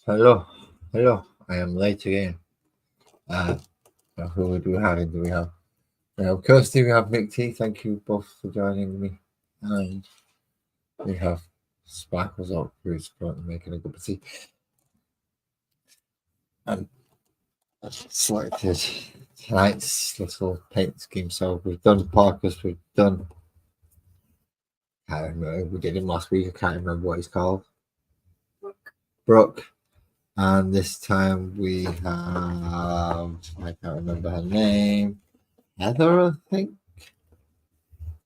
Hello, I am late again. Who do we have? Do we have? Kirsty, we have Mick T. Thank you both for joining me. And we have Sparkles up who's currently making a cup of tea. And I've selected tonight's little paint scheme. So we've done Parker's, we've done. Can't remember. We did him last week. I can't remember what he's called. Brooke. And this time we have, I can't remember her name, Heather, I think?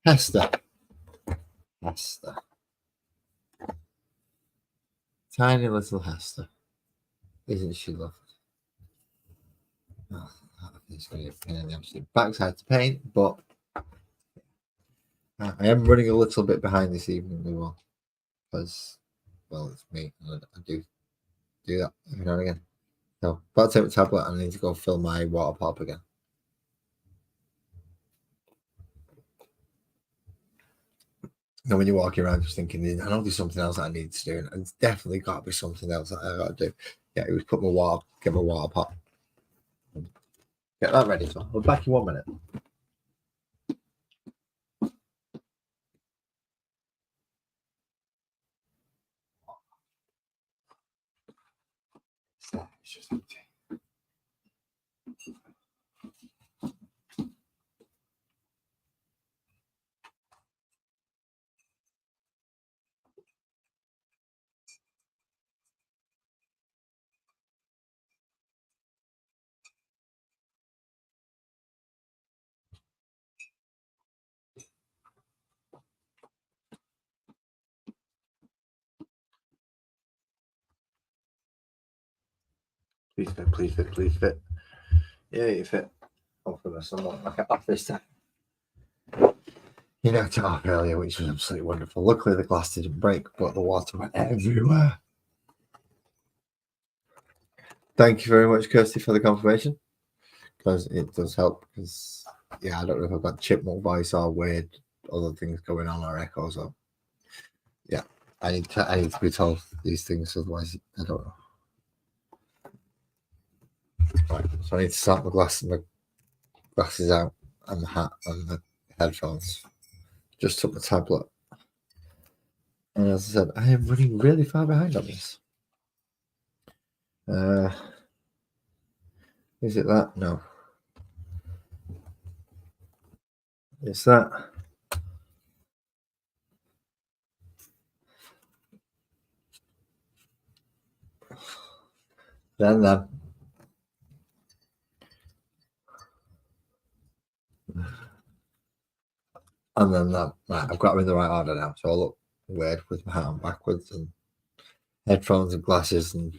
Hesta. Tiny little Hesta. Isn't she lovely? Oh, it's going to be a pain in the absolute backside to paint, but I am running a little bit behind this evening as well. Because, well, it's me. And I do that every now and again. So, about to take my tablet and I need to go fill my water pop again. And when you're walking around just thinking, I know there's something else that I need to do, and it's definitely got to be something else that I got to do. Yeah, it was get my water pot. Get that ready. So I'll be back in 1 minute. It's just empty. Please fit. Yeah, you fit. Hopefully there's someone like off this time. You knocked it off earlier, which was absolutely wonderful. Luckily the glass didn't break, but the water went everywhere. Thank you very much, Kirsty, for the confirmation. Because it does help. Because I don't know if I've got chipmunk voice or weird other things going on or echoes. So yeah, I need to be told these things, otherwise I don't know. Right, so I need to sort my glasses out and the hat and the headphones. Just took my tablet. And as I said, I am running really far behind on this. Is it that? No. It's that. Then. And then that. Right, I've got them in the right order now. So I look weird with my hat on backwards and headphones and glasses and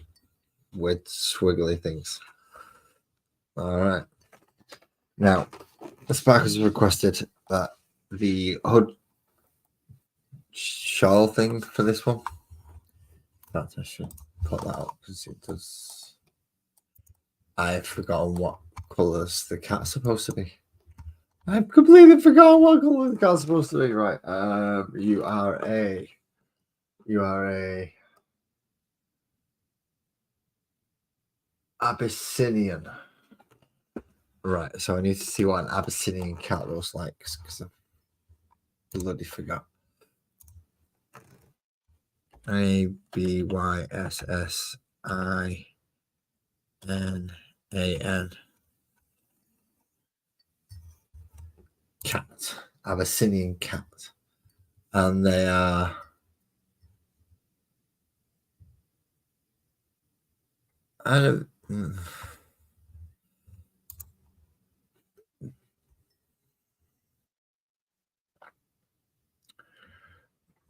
weird swiggly things. All right. Now, the Sparkers requested that the hood shawl thing for this one. That I should put that up because it does. I've forgotten what colours the cat's supposed to be. I've completely forgotten what colour the cat's supposed to be. Right. You are a Abyssinian. Right. So I need to see what an Abyssinian cat looks like because I bloody forgot. Abyssinian. Cat. Abyssinian cat. And they are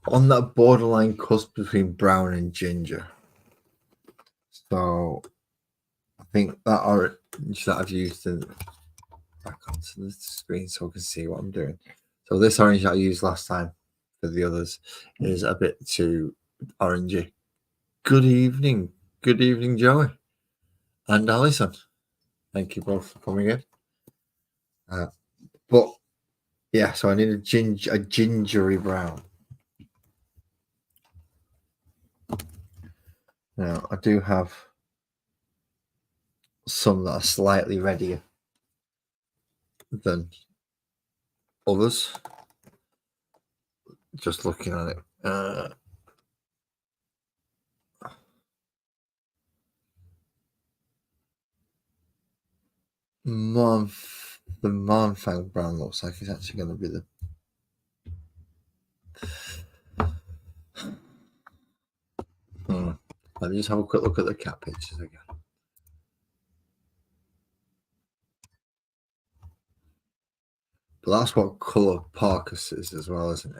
on that borderline cusp between brown and ginger. So I think that orange that I've used back onto the screen so I can see what I'm doing. So this orange that I used last time for the others is a bit too orangey. Good evening, Joey and Alison. Thank you both for coming in. But yeah, so I need a gingery brown. Now, I do have some that are slightly readier than others. Just looking at it. The Monfang brown looks like it's actually going to be the Let me just have a quick look at the cat pictures again. But that's what colour Parkus is as well, isn't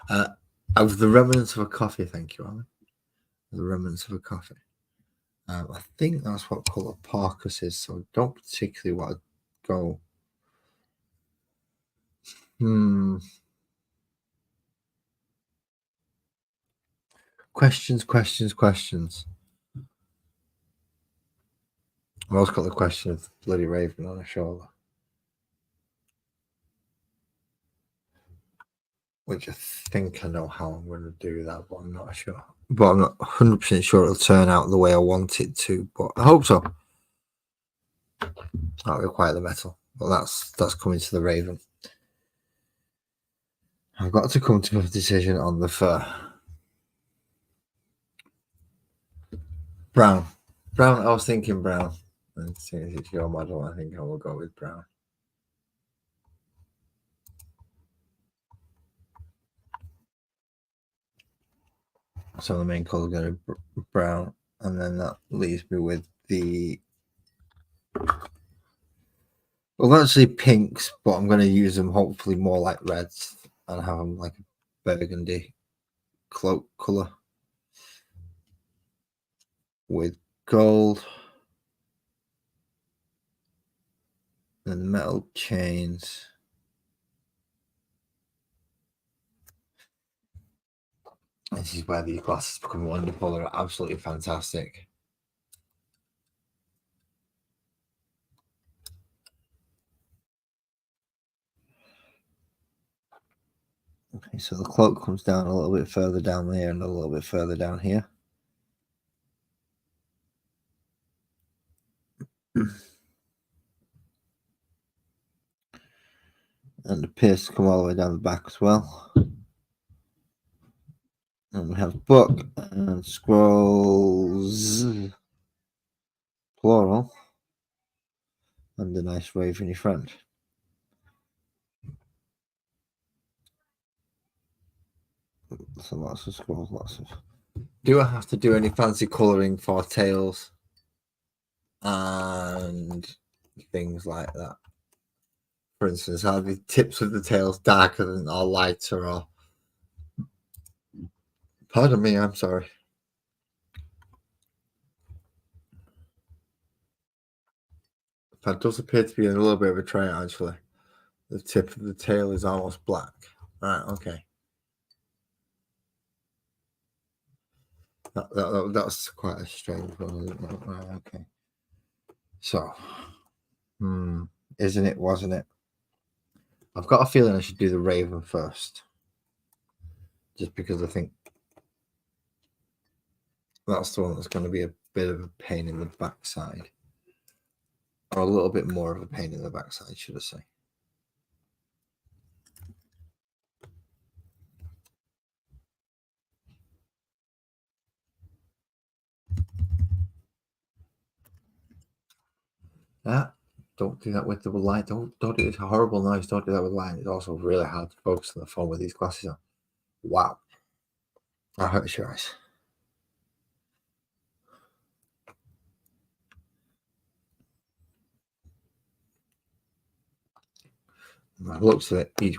it? Of the remnants of a coffee, thank you, Alan. The remnants of a coffee. I think that's what colour Parkus is, so I don't particularly want to go. Questions. I've also got the question of the bloody raven on her shoulder, which I think I know how I'm going to do that, but I'm not sure. But I'm not 100% sure it'll turn out the way I want it to, but I hope so. That'll require the metal. But that's coming to the raven. I've got to come to a decision on the fur. Brown. I was thinking brown. And seeing as it's your model, I think I will go with brown. So the main color is going to be brown, and then that leaves me with the. Well, actually pinks, but I'm going to use them hopefully more like reds and have them like a burgundy cloak color with gold and metal chains. This is where these glasses become wonderful. They're absolutely fantastic. Okay, so the cloak comes down a little bit further down there and a little bit further down here. And the pierce come all the way down the back as well. And we have book and scrolls, plural, and a nice raven in front. So lots of scrolls, lots of. Do I have to do any fancy colouring for tails and things like that? For instance, are the tips of the tails darker than or lighter or? Pardon me, I'm sorry. That does appear to be a little bit of a trait, actually. The tip of the tail is almost black. Right, okay. That's quite a strange one, isn't it? Right, okay. So, isn't it, wasn't it? I've got a feeling I should do the raven first. Just because I think that's the one that's going to be a bit of a pain in the backside. Or a little bit more of a pain in the backside, should I say. Don't do that with the light. Don't do it. It's a horrible noise. Don't do that with light. It's also really hard to focus on the phone with these glasses on. Wow. That hurts your eyes. By the looks of it, each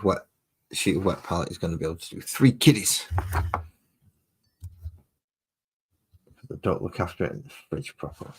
sheet of wet palette is going to be able to do 3 kitties. But don't look after it in the fridge properly.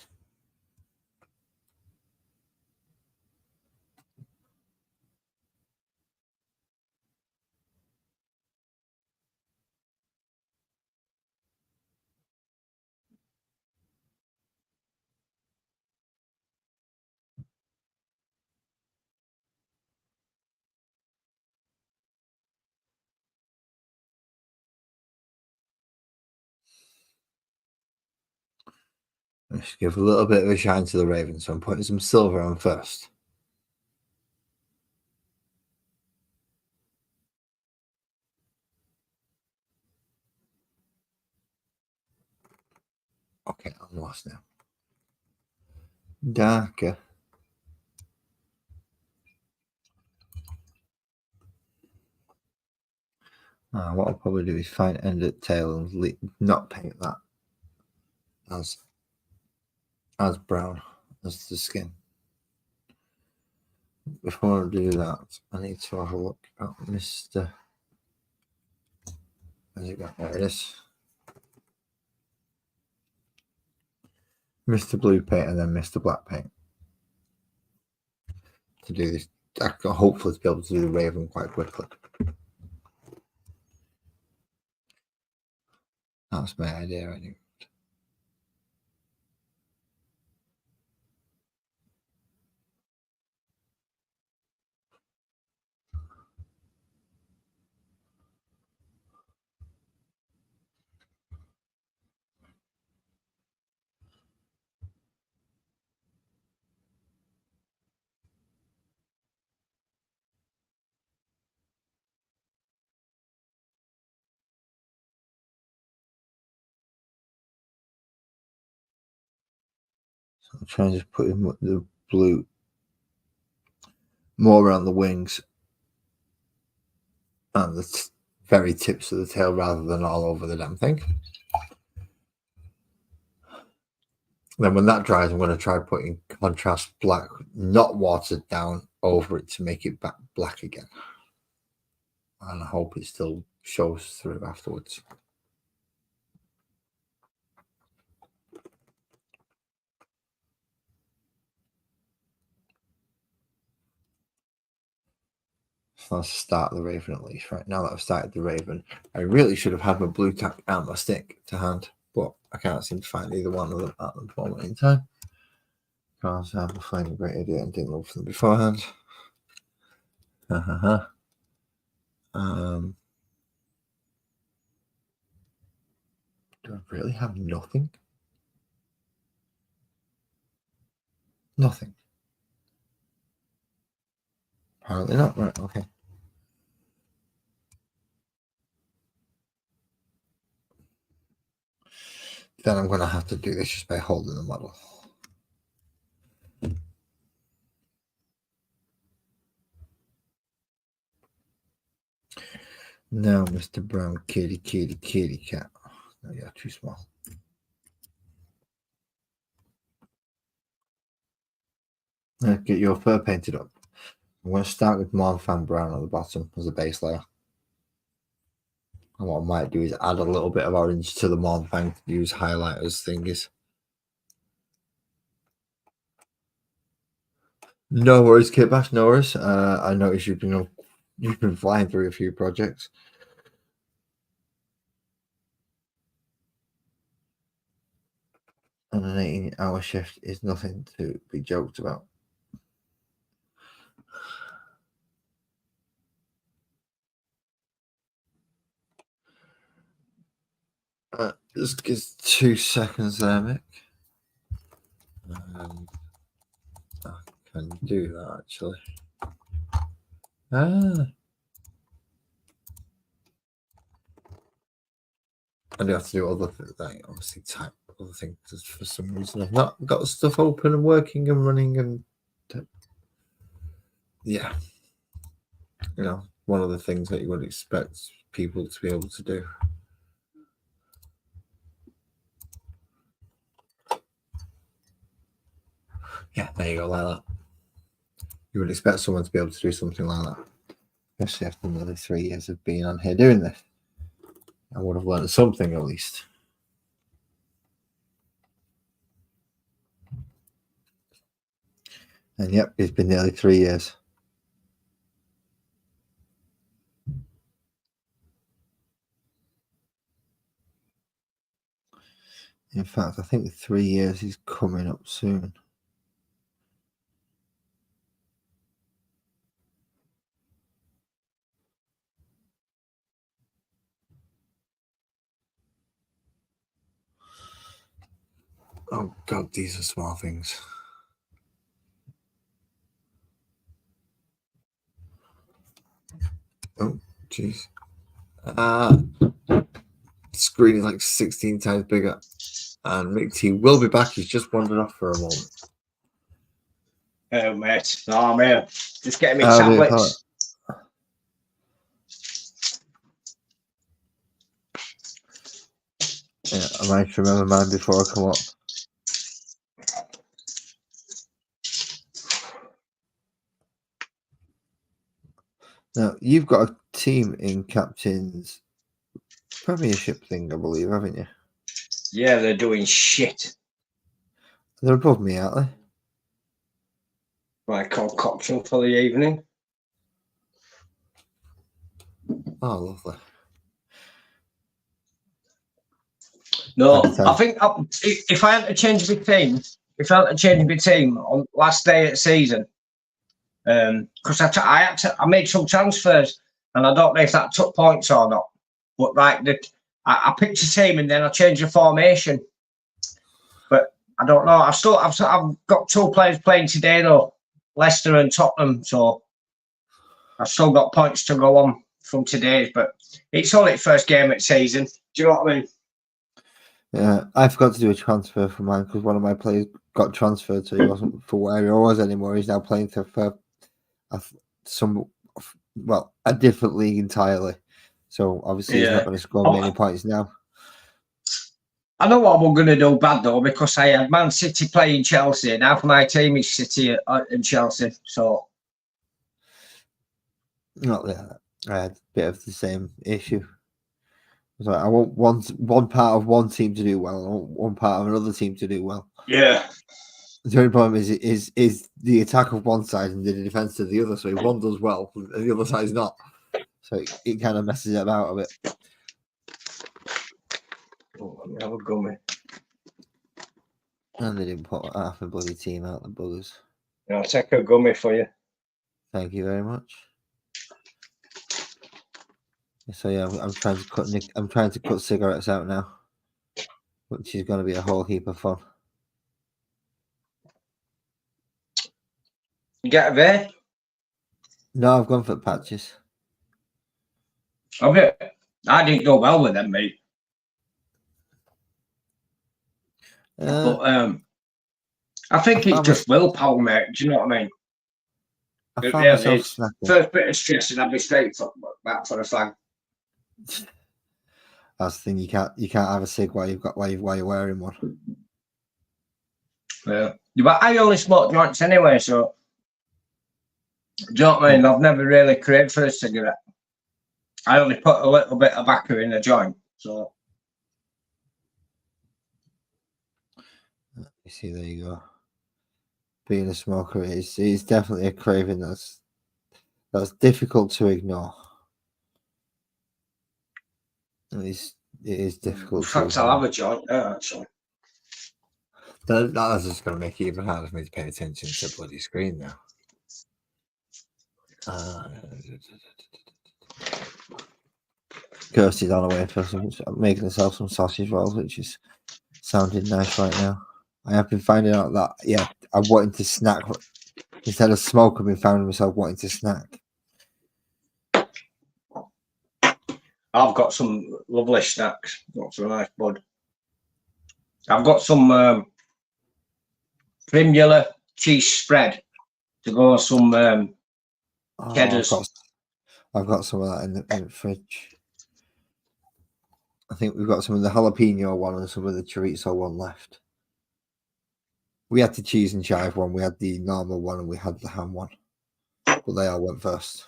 Let's give a little bit of a shine to the raven, so I'm putting some silver on first. Okay, I'm lost now. Darker. What I'll probably do is find end at tail and not paint that as brown as the skin. Before I do that, I need to have a look at Mr. Where's it got? There it is. Mr. Blue paint and then Mr. Black paint. To do this, I can hopefully be able to do the raven quite quickly. That's my idea, anyway. So I'm trying to just put the blue more around the wings and the very tips of the tail rather than all over the damn thing. Then when that dries, I'm going to try putting contrast black, not watered down, over it to make it back black again. And I hope it still shows through afterwards. So let's start the raven at least. Right now that I've started the raven, I really should have had my blue tack and my stick to hand, but I can't seem to find either one of them at the moment in time. Because I have a finding a great idea and didn't look for them beforehand. Do I really have nothing? Nothing. Apparently not. Right, okay. Then I'm going to have to do this just by holding the model. Now, Mr. Brown, kitty cat. No, you're too small. Let's get your fur painted up. I'm going to start with Mornfan Brown at the bottom as a base layer. And what I might do is add a little bit of orange to the Mornfang to use highlighters thingies. No worries, Kit Bash, no worries. I noticed you've been flying through a few projects. And an 18-hour shift is nothing to be joked about. Just give 2 seconds there, Mick. I can do that actually. I do have to do other things, like obviously type other things for some reason. I've not got stuff open and working and running, and yeah, one of the things that you would expect people to be able to do. Yeah, there you go, like that. You would expect someone to be able to do something like that, especially after nearly 3 years of being on here doing this. I would have learned something at least. And yep, it's been nearly 3 years. In fact, I think 3 years is coming up soon. Oh God, these are small things. Oh, jeez. Screen is like 16 times bigger. And Mick T will be back. He's just wandered off for a moment. Oh, mate. Oh, man. Just getting me tablets. Yeah, I might remember mine before I come up. Now, you've got a team in Captain's Premiership thing, I believe, haven't you? Yeah, they're doing shit. They're above me, aren't they? My concoction for the evening. Oh, lovely. No, I think if I had to change my team, on last day of the season, because I made some transfers, and I don't know if that took points or not. But like I picked a team and then I changed the formation. But I don't know. I've got 2 players playing today though, Leicester and Tottenham. So I've still got points to go on from today's. But it's only the first game of the season. Do you know what I mean? Yeah, I forgot to do a transfer for mine because one of my players got transferred, so he wasn't for where he was anymore. He's now playing for a different league entirely. So obviously he's not going to score many points now. I know what I'm going to do bad though, because I had Man City playing Chelsea, and half my team is City and Chelsea. So not that I had a bit of the same issue. So I want one part of one team to do well, I want one part of another team to do well. Yeah. The only problem is the attack of one side and the defense of the other. So if one does well, and the other side is not. So it kind of messes it about a bit. Oh, let me have a gummy. And they didn't put half a bloody team out, the buggers. I'll take a gummy for you. Thank you very much. So yeah, I'm trying to cut cigarettes out now, which is going to be a whole heap of fun. You get a vape? No, I've gone for patches. Okay. I didn't go well with them, mate. But I think it's just willpower, mate. Do you know what I mean? I found myself snacking. First bit of stress, and I'd be straight back for a fag. That's the thing. You can't have a cig while you're wearing one. Yeah, but I only smoke joints anyway, so do you know what I mean? I've never really craved for a cigarette. I only put a little bit of tobacco in a joint, so. You see, there you go. Being a smoker is definitely a craving that's difficult to ignore. It is difficult. In fact, I'll have a joint actually. That's just going to make it even harder for me to pay attention to the bloody screen now. Kirsty's on her way for making herself some sausage rolls, which is sounding nice right now. I have been finding out that I'm wanting to snack instead of smoke. I've been finding myself wanting to snack. I've got some lovely snacks. Got some nice bud. I've got some Primula cheese spread to go on some cheddars. I've got some of that in the fridge. I think we've got some of the jalapeno one and some of the chorizo one left. We had the cheese and chive one, we had the normal one, and we had the ham one. But they all went first.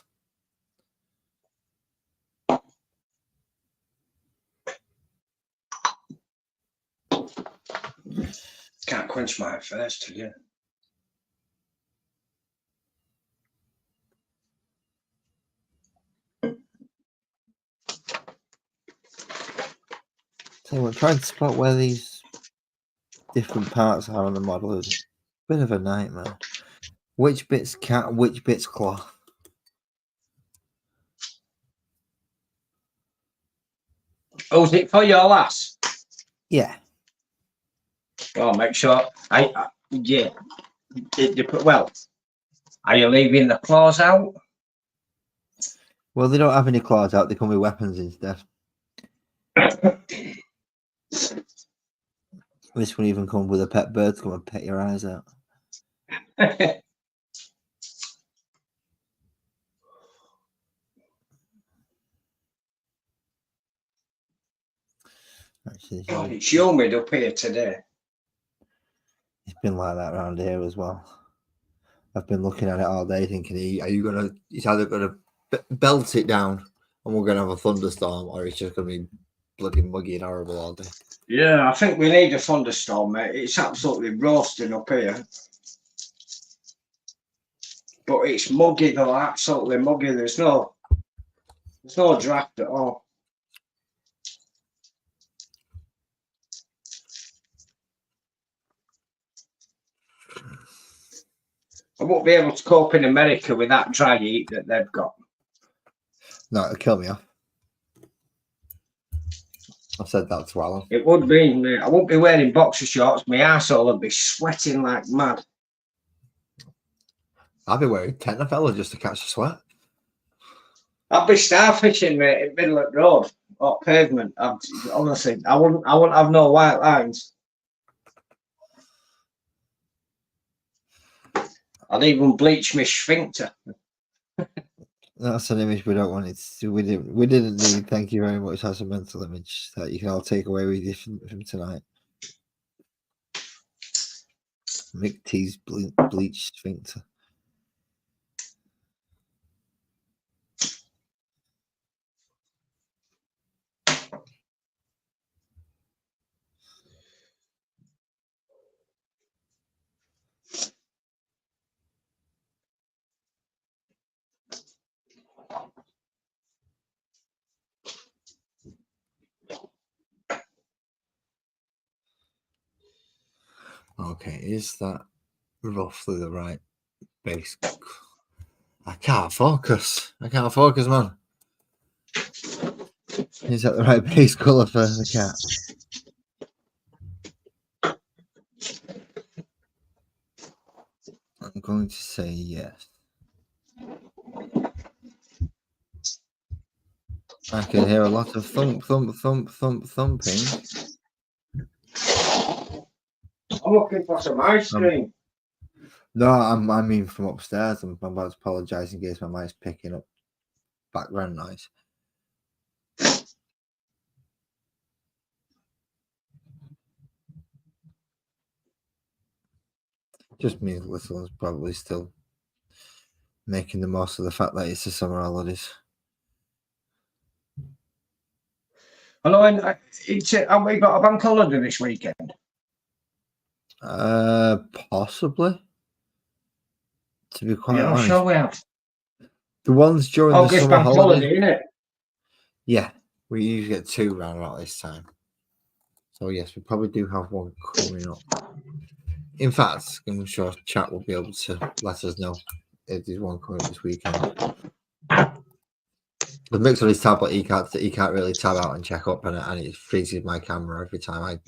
Can't quench my thirst again. So we're trying to spot where these different parts are on the model is a bit of a nightmare. Which bit's cat, which bit's cloth? Oh, is it for your lass? Yeah. Oh, make sure. Yeah. Well, are you leaving the claws out? Well, they don't have any claws out. They come with weapons instead. This one even comes with a pet bird to come and pet your eyes out. Actually, God, it's humid up here today. It's been like that around here as well. I've been looking at it all day thinking, are you going to, it's either going to belt it down and we're going to have a thunderstorm, or it's just going to be bloody muggy and horrible all day. Yeah, I think we need a thunderstorm, mate. It's absolutely roasting up here. But it's muggy though, absolutely muggy. There's no draft at all. I won't be able to cope in America with that dry heat that they've got. No, it'll kill me off. I've said that to Alan. It would be, mate. I won't be wearing boxer shorts. My arsehole would be sweating like mad. I'd be wearing Tenafella just to catch the sweat. I'd be starfishing, mate, in the middle of the road or pavement. Honestly, I wouldn't have no white lines. I'd even bleach my sphincter. That's an image we don't want it to. We didn't need. Thank you very much. That's a mental image that you can all take away with you from tonight. Mick T's bleached sphincter. Okay, is that roughly the right base? I can't focus, man. Is that the right base colour for the cat? I'm going to say yes. I can hear a lot of thumping. I'm looking for some ice cream. No, I mean from upstairs. I'm about to apologise in case my mic's picking up background noise. Just means little one's probably still making the most of the fact that it's the summer holidays. Hello, have we got a bank holiday this weekend? Possibly. To be quite honest. I'm sure we have. The ones during the summer holiday, isn't it? Yeah, we usually get 2 round about this time. So yes, we probably do have one coming up. In fact, I'm sure chat will be able to let us know if there's one coming up this weekend. The mix on his tablet, he can't really tab out and check up, and it freezes my camera every time I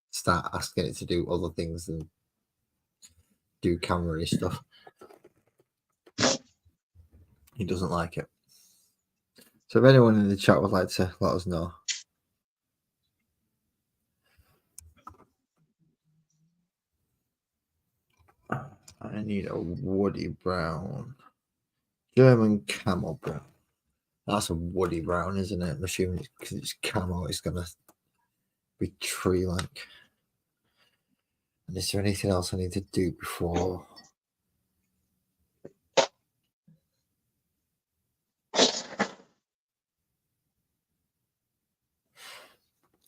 start asking it to do other things than do camera stuff. He doesn't like it. So if anyone in the chat would like to let us know. I need a woody brown. German camel brown. That's a woody brown, isn't it? I'm assuming because it's camel, it's going to be tree-like. And is there anything else I need to do before?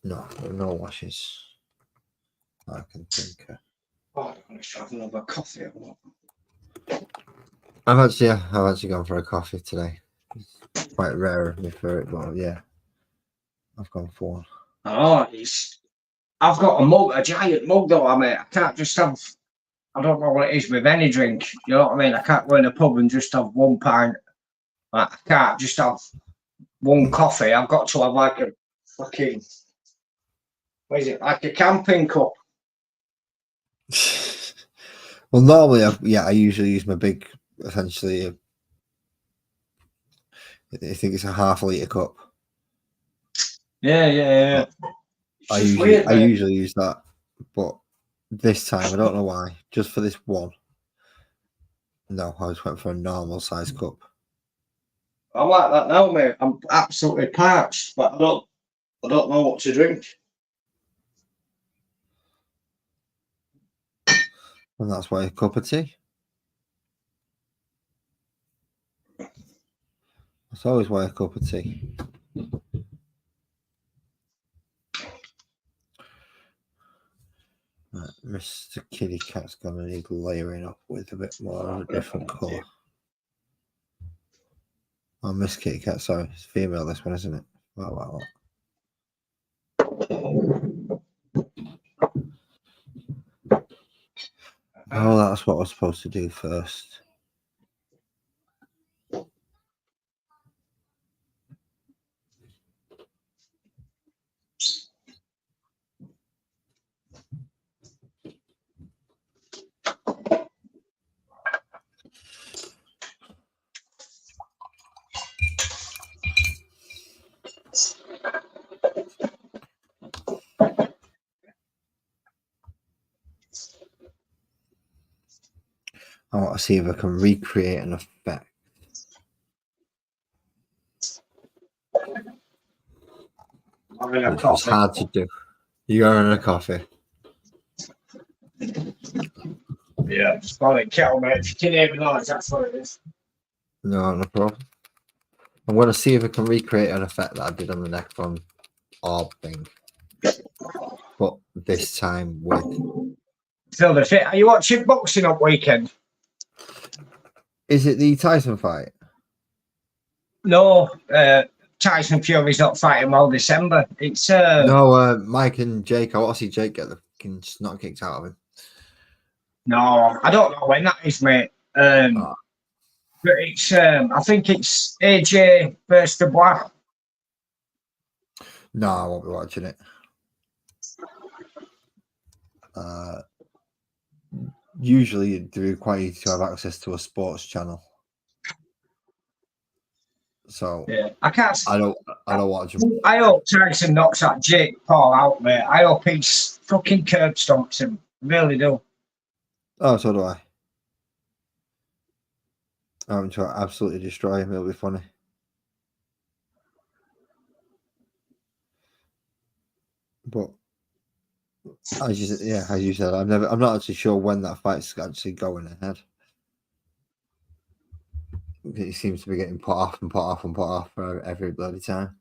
No, there are no washes I can think of. Oh, I'm going to have another coffee. I've actually gone for a coffee today. It's quite rare of me for it, but yeah, I've gone for one. Oh, I've got a giant mug though. I can't just have. I don't know what it is with any drink. You know what I mean? I can't go in a pub and just have 1 pint. I can't just have 1 coffee. I've got to have like a fucking. What is it? Like a camping cup. Well, normally, I usually use my big, essentially, I think it's a half-litre cup. Yeah. I usually use that, but this time I don't know why. Just for this one, no, I just went for a normal size cup. I like that now, mate. I'm absolutely parched, but I don't know what to drink. And that's why a cup of tea. That's always why a cup of tea. Right, Mr. Kitty Cat's gonna need layering up with a bit more of a different colour. Oh, Miss Kitty Cat, sorry, it's female this one, isn't it? Wow. Oh, that's what I was supposed to do first. I want to see if I can recreate an effect. Which was hard to do. You're having a coffee? Yeah, it's probably kettle, mate. If you can hear me noise, that's what it is. No problem. I'm going to see if I can recreate an effect that I did on the neck from orb thing. But this time with... Phil, the fit. Are you watching boxing on weekend? Is it the Tyson fight? No, Tyson Fury's not fighting all December. It's no, Mike and Jake. I want to see Jake get the fucking snot kicked out of him. No, I don't know when that is, mate. But it's I think it's AJ versus the Black. No, I won't be watching it. Usually they require you to have access to a sports channel. So yeah, I can't. I don't watch him. I hope Tyson knocks that Jake Paul out, mate. I hope he's fucking curb stomps him. Really do. Oh, so do I. I'm trying to absolutely destroy him. It'll be funny. But as you said, I'm not actually sure when that fight's actually going ahead. He seems to be getting put off for every bloody time.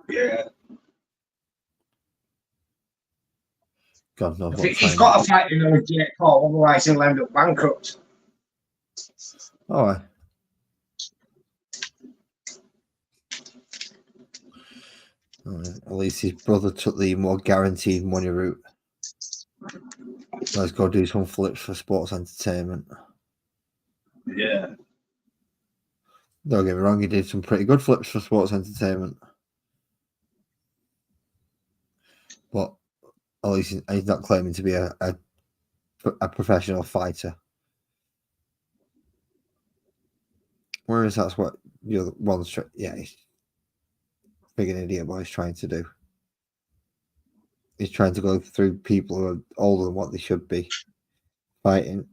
Yeah. God knows what he's got to fight with Jake Paul, otherwise he'll end up bankrupt. All right. At least his brother took the more guaranteed money route. Let's go do some flips for sports entertainment. Yeah. Don't get me wrong, he did some pretty good flips for sports entertainment. But at least he's not claiming to be a professional fighter. Whereas that's what the other one's he's big an idiot what he's trying to do. He's trying to go through people who are older than what they should be fighting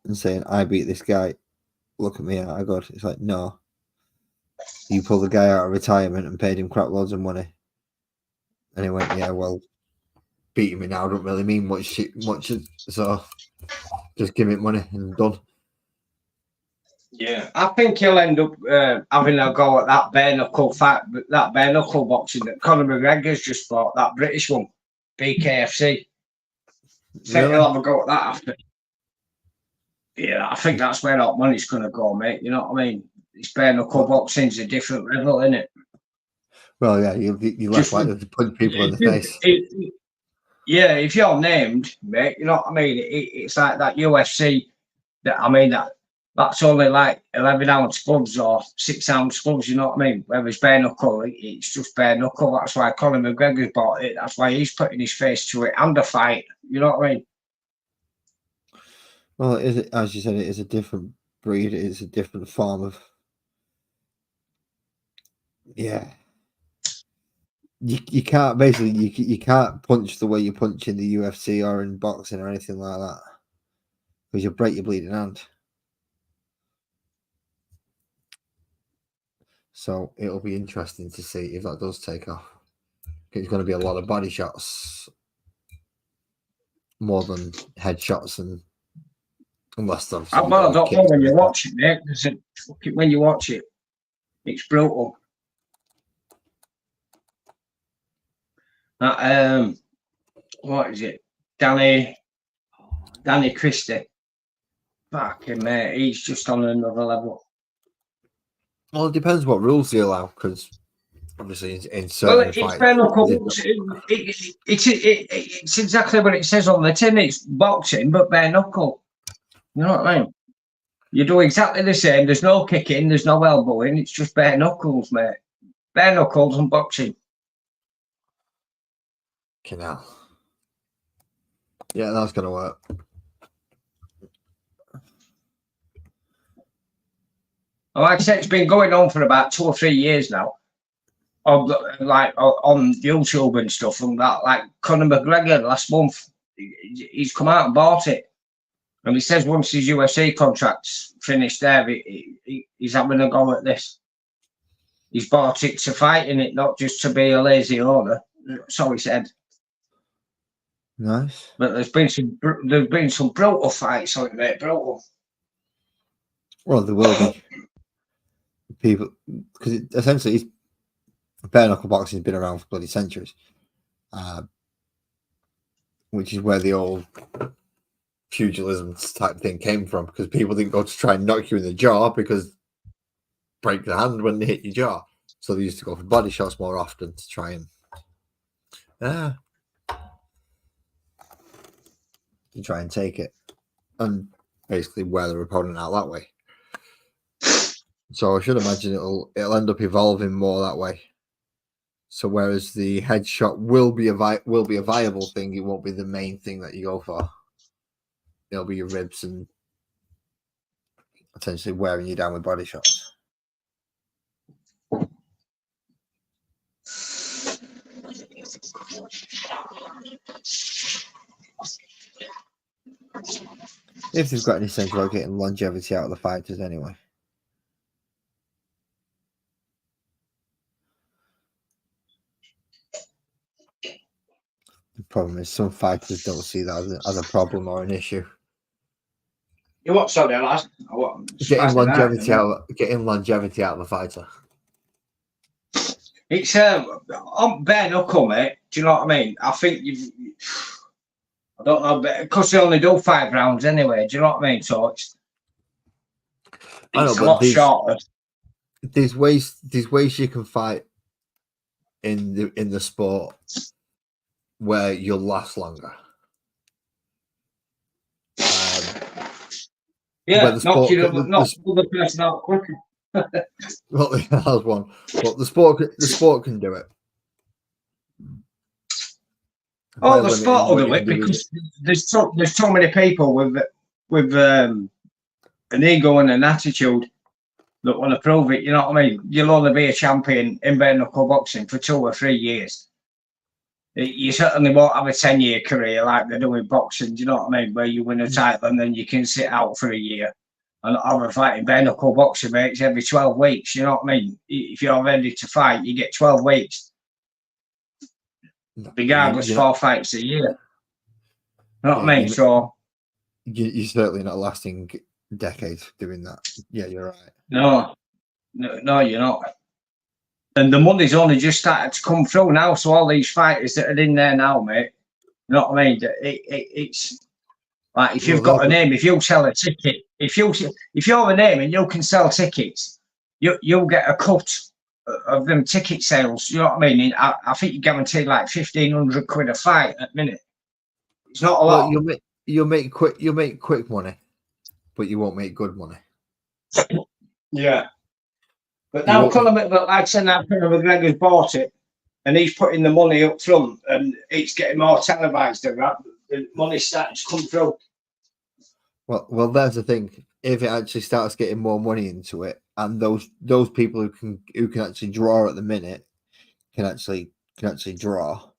and saying, I beat this guy. Look at me, I got. It's like, no. You pulled the guy out of retirement and paid him crap loads of money. And he went, yeah, well, beating me now don't really mean much. So just give me money and done. Yeah, I think he'll end up having a go at that bare knuckle fight, that bare knuckle boxing that Conor McGregor's just fought, that British one, BKFC. I think he'll have a go at that after. Yeah, I think that's where that money's going to go, mate. You know what I mean? It's bare knuckle boxing's a different level, isn't it? Well, yeah, you less likely to punch people in the face. Yeah, if you're named, mate, you know what I mean? It's like that UFC. That's only like 11-ounce gloves or 6-ounce gloves, you know what I mean? Whereas bare knuckle, it's just bare knuckle. That's why Conor McGregor's bought it. That's why he's putting his face to it and a fight. You know what I mean? Well, as you said, it is a different breed. It is a different form of. Yeah. You can't basically you can't punch the way you punch in the UFC or in boxing or anything like that, because you'll break your bleeding hand. So it'll be interesting to see if that does take off. It's going to be a lot of body shots, more than headshots, and unless obviously. I don't know when you watch it, mate. Because when you watch it, it's brutal. What is it? Danny Christie. Fucking mate, he's just on another level. Well, it depends what rules they allow, because obviously in certain fights, it's exactly what it says on the tin. It's boxing, but bare knuckle. You know what I mean? You do exactly the same. There's no kicking, there's no elbowing. It's just bare knuckles, mate. Bare knuckles and boxing. Canal. Yeah, that's gonna work. Like I said, it's been going on for about 2 or 3 years now. On YouTube and stuff, and that, like Conor McGregor last month, he's come out and bought it, and he says once his UFC contract's finished there, he's having a go at this. He's bought it to fight in it, not just to be a lazy owner. So he said. Nice. But there's been some brutal fights on it, mate. Brutal. Well, there will be people, because essentially bare knuckle boxing has been around for bloody centuries, which is where the old pugilism type thing came from, because people didn't go to try and knock you in the jaw because break the hand when they hit your jaw, so they used to go for body shots more often to try and take it and basically wear their opponent out that way. So I should imagine it'll end up evolving more that way. So whereas the headshot will be a viable thing, it won't be the main thing that you go for. It'll be your ribs and potentially wearing you down with body shots. If they've got any sense about getting longevity out of the fighters anyway. The problem is some fighters don't see that as a problem or an issue. You what? Sorry, last getting longevity out of the fighter. It's on bare knuckle, mate. Do you know what I mean? I think I don't know, because they only do 5 rounds anyway. Do you know what I mean? So it's a lot shorter. There's ways you can fight in the sport where you'll last longer. Knock the person out quicker. Well, that's one. But the sport can do it. Oh, the sport will do it, because there's so many people with an ego and an attitude that want to prove it. You know what I mean? You'll only be a champion in bare knuckle boxing for 2 or 3 years. You certainly won't have a 10-year career like they do in boxing. Do you know what I mean? Where you win a title and then you can sit out for a year. And have a fight in bare knuckle boxing, mate, it's every 12 weeks. You know what I mean? If you're ready to fight, you get 12 weeks. Regardless, 4 fights a year. You know what I mean? So you're certainly not lasting decades doing that. Yeah, you're right. No, you're not. And the money's only just started to come through now. So all these fighters that are in there now, mate, you know what I mean? It's like, if you've got a name, if you sell a ticket, if you're a name and you can sell tickets, you'll get a cut of them ticket sales. You know what I mean? I think you guarantee like 1,500 quid a fight at minute. It's not a lot. You'll make quick money, but you won't make good money. Yeah. But now like I said, now Conor McGregor's bought it, and he's putting the money up front, and it's getting more televised. And that the money's starting to come through. Well, there's the thing. If it actually starts getting more money into it, and those people who can actually draw at the minute can actually draw.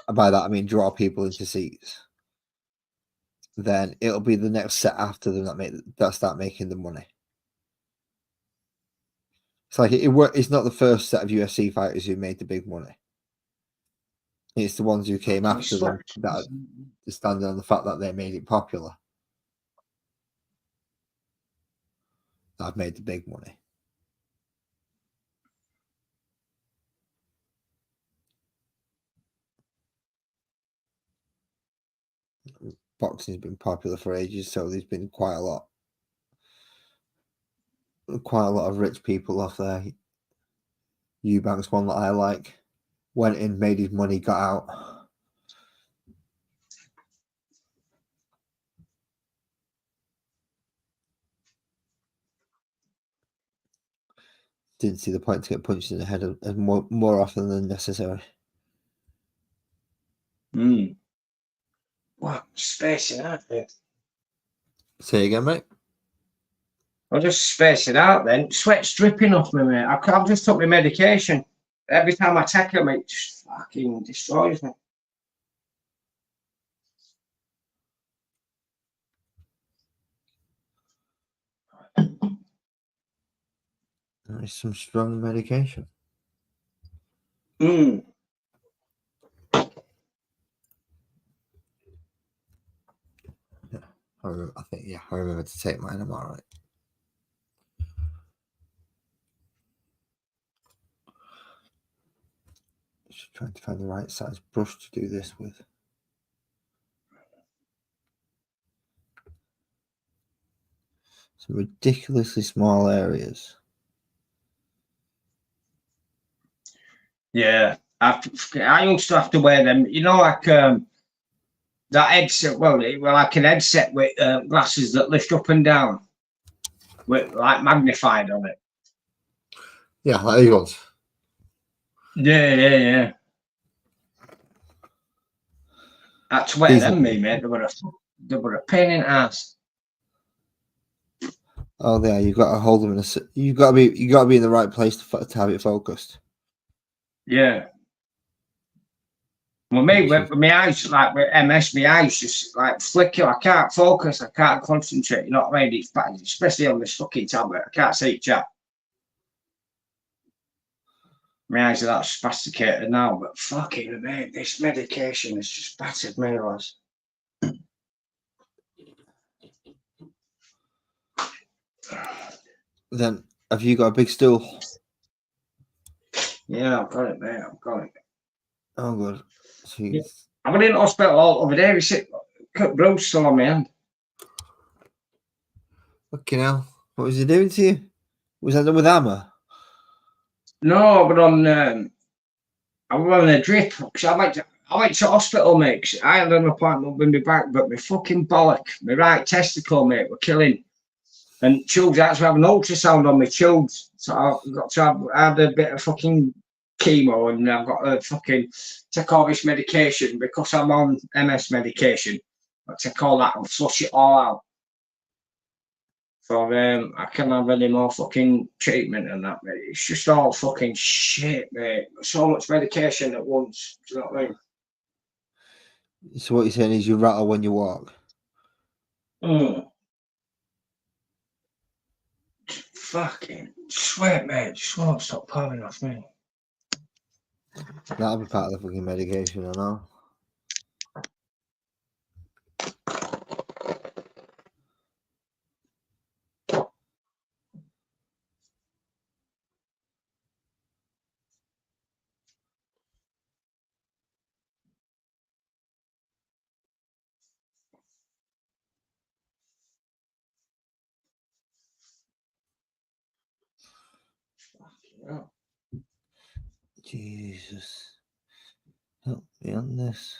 And by that I mean draw people into seats. Then it'll be the next set after them that start making the money. It's like it's not the first set of UFC fighters who made the big money. It's the ones who came after them that are standing on the fact that they made it popular. That have made the big money. Boxing's been popular for ages, so there's been quite a lot of rich people off there. Eubank's one that I like. Went in, made his money, got out. Didn't see the point to get punched in the head more often than necessary. What? Spacing out there. Say again, mate. I'll just space it out then. Sweat's dripping off me, mate. I've just took my medication. Every time I take it, it just fucking destroys me. It's some strong medication. Mm. Yeah, I remember to take mine. I'm all right. Just trying to find the right size brush to do this with. Some ridiculously small areas. Yeah, I used to have to wear them. You know, like that headset. Well, like an headset with glasses that lift up and down, with like magnified on it. Yeah, like these ones. Yeah. That's wear them, me, mate. They were a pain in the ass. Oh, yeah, you've got to hold them you got to be in the right place to have it focused. Yeah. Well, me, with my eyes, like with MS, my eyes just like flicker. I can't focus. I can't concentrate. You know what I mean? It's bad, especially on this fucking tablet. I can't see chat. My eyes are that sophisticated now, but fucking man, this medication has just battered me, lads. Then, have you got a big stool? Yeah, I've got it, mate. I've got it. Oh, good. Yeah. I went in hospital all over there. He said, cut bruise still on my hand. Fucking hell. What was he doing to you? Was that done with hammer? No, but I was on a drip. I went to hospital, mate. 'Cause I had an appointment with my back, but my fucking bollock, my right testicle, mate, were killing. And tubes, I had to have an ultrasound on my tubes. So I got to have a bit of fucking chemo, and I've got to fucking take all this medication because I'm on MS medication. I take all that and flush it all out. So I can't have any more fucking treatment and that, mate. It's just all fucking shit, mate. So much medication at once. Do you know what I mean? So what you're saying is you rattle when you walk? Fucking sweat, mate. Just won't stop pouring off me. That'll be part of the fucking medication, I know. Yeah. Jesus. Help me on this.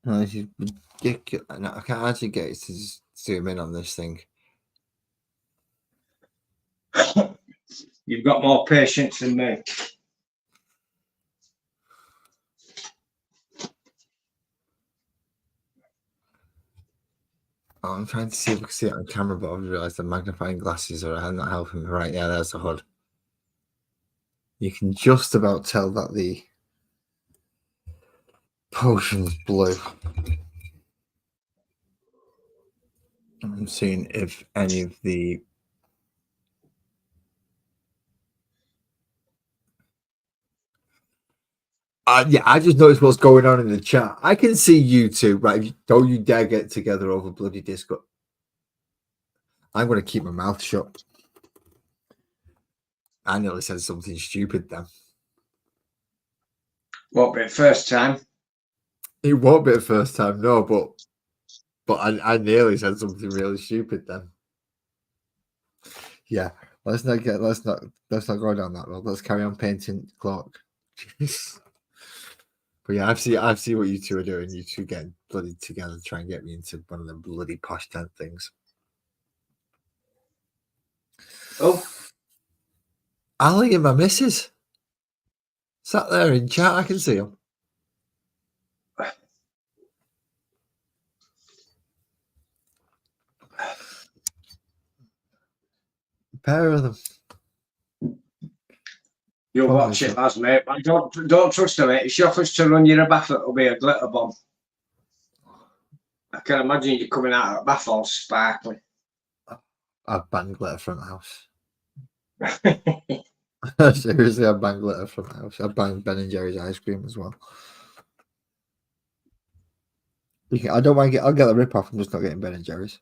No, this is ridiculous. No, I can't actually get it to just zoom in on this thing. You've got more patience than me. I'm trying to see if I can see it on camera, but I've realised the magnifying glasses are not helping me. Right, yeah, there's the hood. You can just about tell that the potion's blue. I'm seeing if any of the yeah, I just noticed what's going on in the chat. I can see you two, right? Don't you dare get together over bloody Discord. I'm going to keep my mouth shut. I nearly said something stupid then. Won't be the first time. It won't be the first time, no, but I nearly said something really stupid then. Yeah, let's not go down that road. Let's carry on painting clock. But yeah, I see what you two are doing. You two getting bloody together to try and get me into one of them bloody posh tent things. Oh, Ali and my missus sat there in chat. I can see them. A pair of them. you'll Probably watch it, so. lads, mate. But don't trust her, mate. If she offers to run you a bath, it'll be a glitter bomb. I can imagine you coming out of a bath all sparkly. I've banned glitter from the house. Seriously, I've banned glitter from the house. I've banned Ben and Jerry's ice cream as well. I don't mind. I'll get the rip off. I'm just not getting Ben and Jerry's.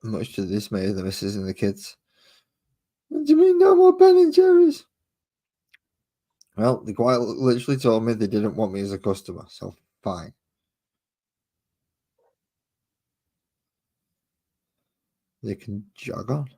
Much to the dismay of the missus and the kids. What do you mean no more Ben and Jerry's? Well, they quite literally told me they didn't want me as a customer, so fine. They can jog on.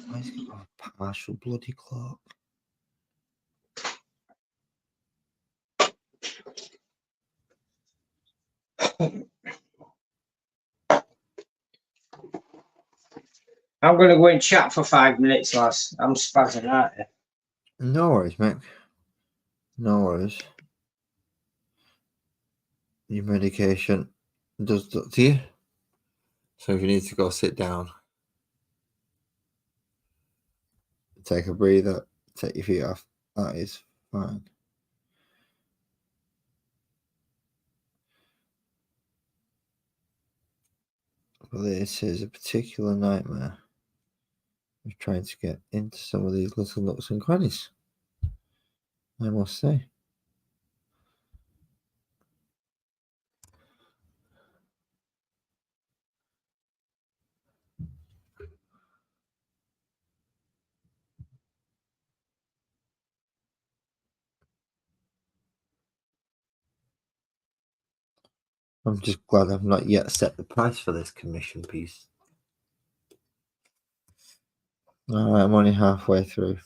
Why has he got a partial bloody clock? I'm going to go and chat for 5 minutes, lads. I'm spazzing out here. No worries, mate. No worries. Your medication does that to you. So if you need to go sit down, take a breather, take your feet off, that is fine. But this is a particular nightmare of trying to get into some of these little nooks and crannies, I must say. I'm just glad I've not yet set the price for this commission piece. All right, I'm only halfway through.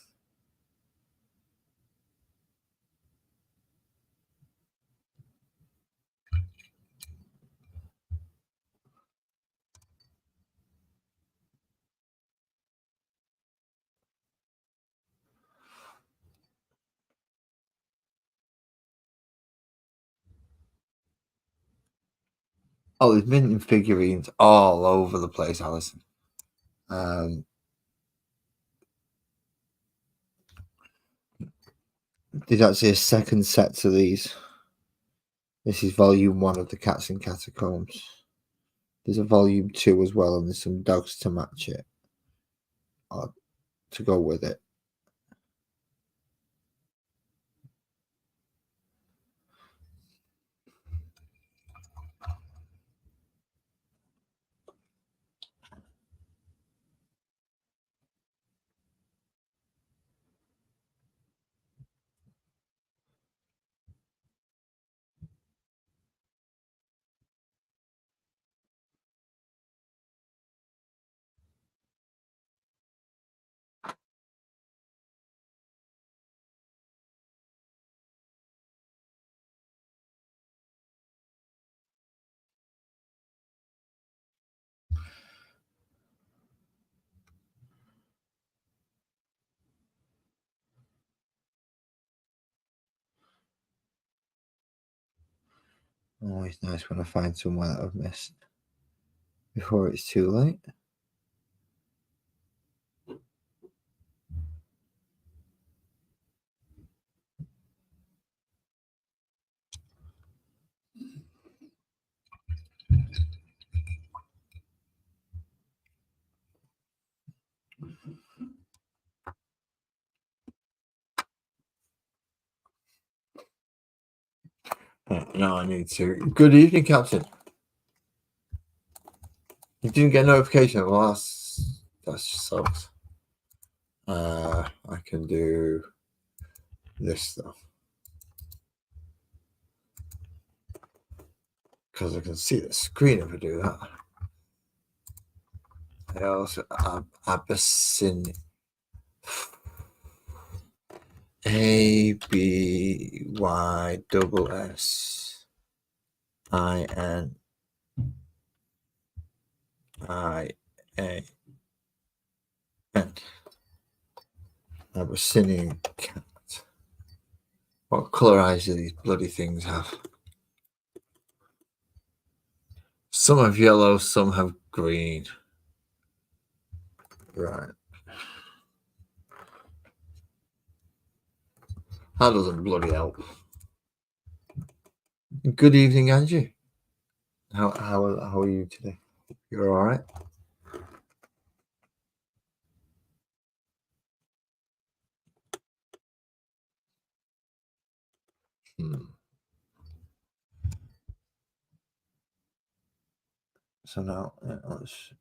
Oh, there's minting figurines all over the place, Alison. There's actually a second set to these. This is volume 1 of the Cats and Catacombs. There's a volume 2 as well, and there's some dogs to match it, or to go with it. Always nice when I find somewhere that I've missed before it's too late. Now I need to. Good evening, Captain. You didn't get a notification. Well, that sucks. I can do this stuff because I can see the screen if I do that. I also Abyssininan Abyssininan Abyssinian cat. What colour eyes do these bloody things have? Some have yellow, some have green. Right. That doesn't bloody help. Good evening, Angie. How are you today? You're all right? So now let's.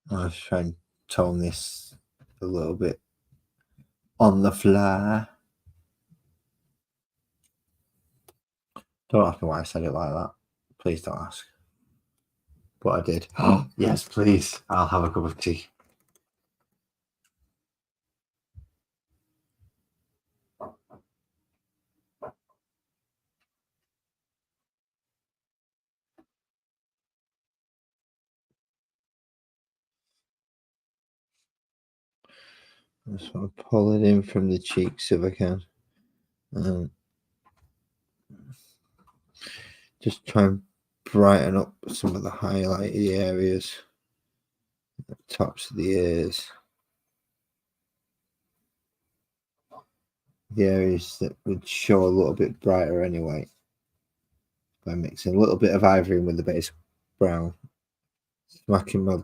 I'll try and tone this a little bit on the fly. Don't ask me why I said it like that. Please don't ask. But I did. Oh, yes, please. I'll have a cup of tea. I just want to pull it in from the cheeks if I can. Just try and brighten up some of the highlighted areas, the tops of the ears, the areas that would show a little bit brighter anyway, by mixing a little bit of ivory with the base brown, smacking my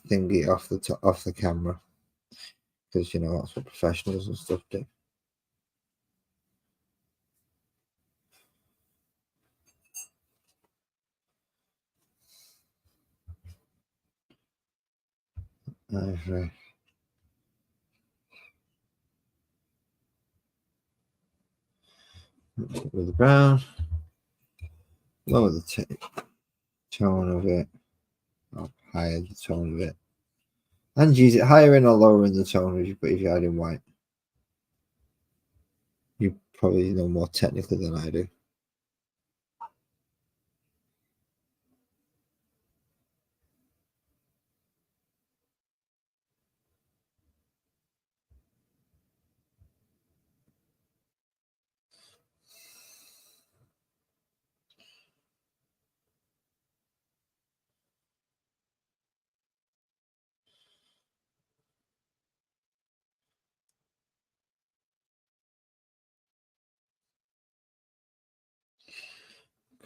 thingy off the camera, because you know that's what professionals and stuff do. Ivory. With the brown, lower the tone of it, or higher the tone of it, and use it higher in or lower in the tone if you add in white. You probably know more technically than I do.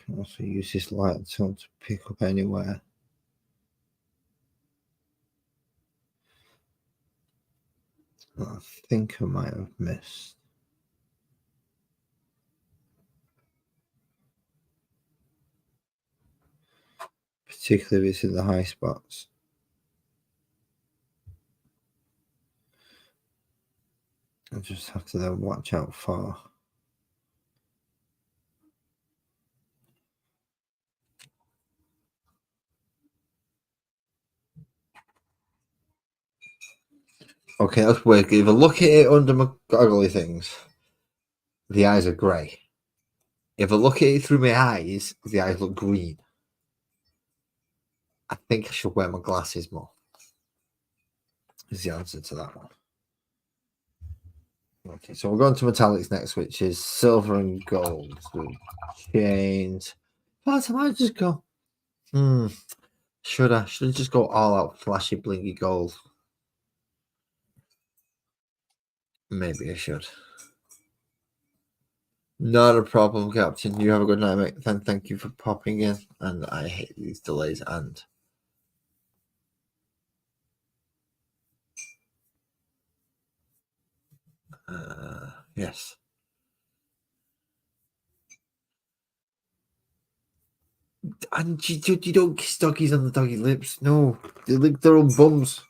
Can also use this light tone to pick up anywhere. I think I might have missed. Particularly if it's in the high spots. I just have to then watch out for. Okay, that's weird. If I look at it under my goggly things, the eyes are grey. If I look at it through my eyes, the eyes look green. I think I should wear my glasses more. Is the answer to that one. Okay, so we're going to metallics next, which is silver and gold with chains. But I might just go. Should I? Should I just go all out flashy blingy gold? Maybe I should. Not a problem, Captain. You have a good night, mate. Thank you for popping in. And I hate these delays. And yes. And you don't kiss doggies on the doggy lips. No, they lick their own bums.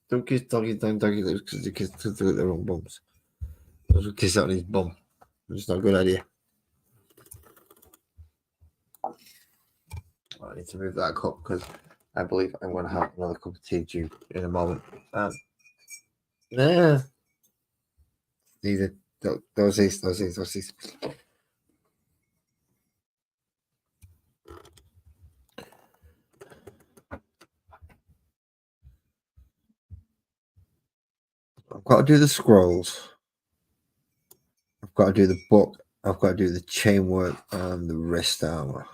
Don't kiss doggies on doggy lips because they kiss their own bums. Don't kiss out on his bum. It's not a good idea. I need to move that cup because I believe I'm going to have another cup of tea due in a moment. Yeah. These are those. I've got to do the scrolls. I've got to do the book. I've got to do the chain work and the wrist armor.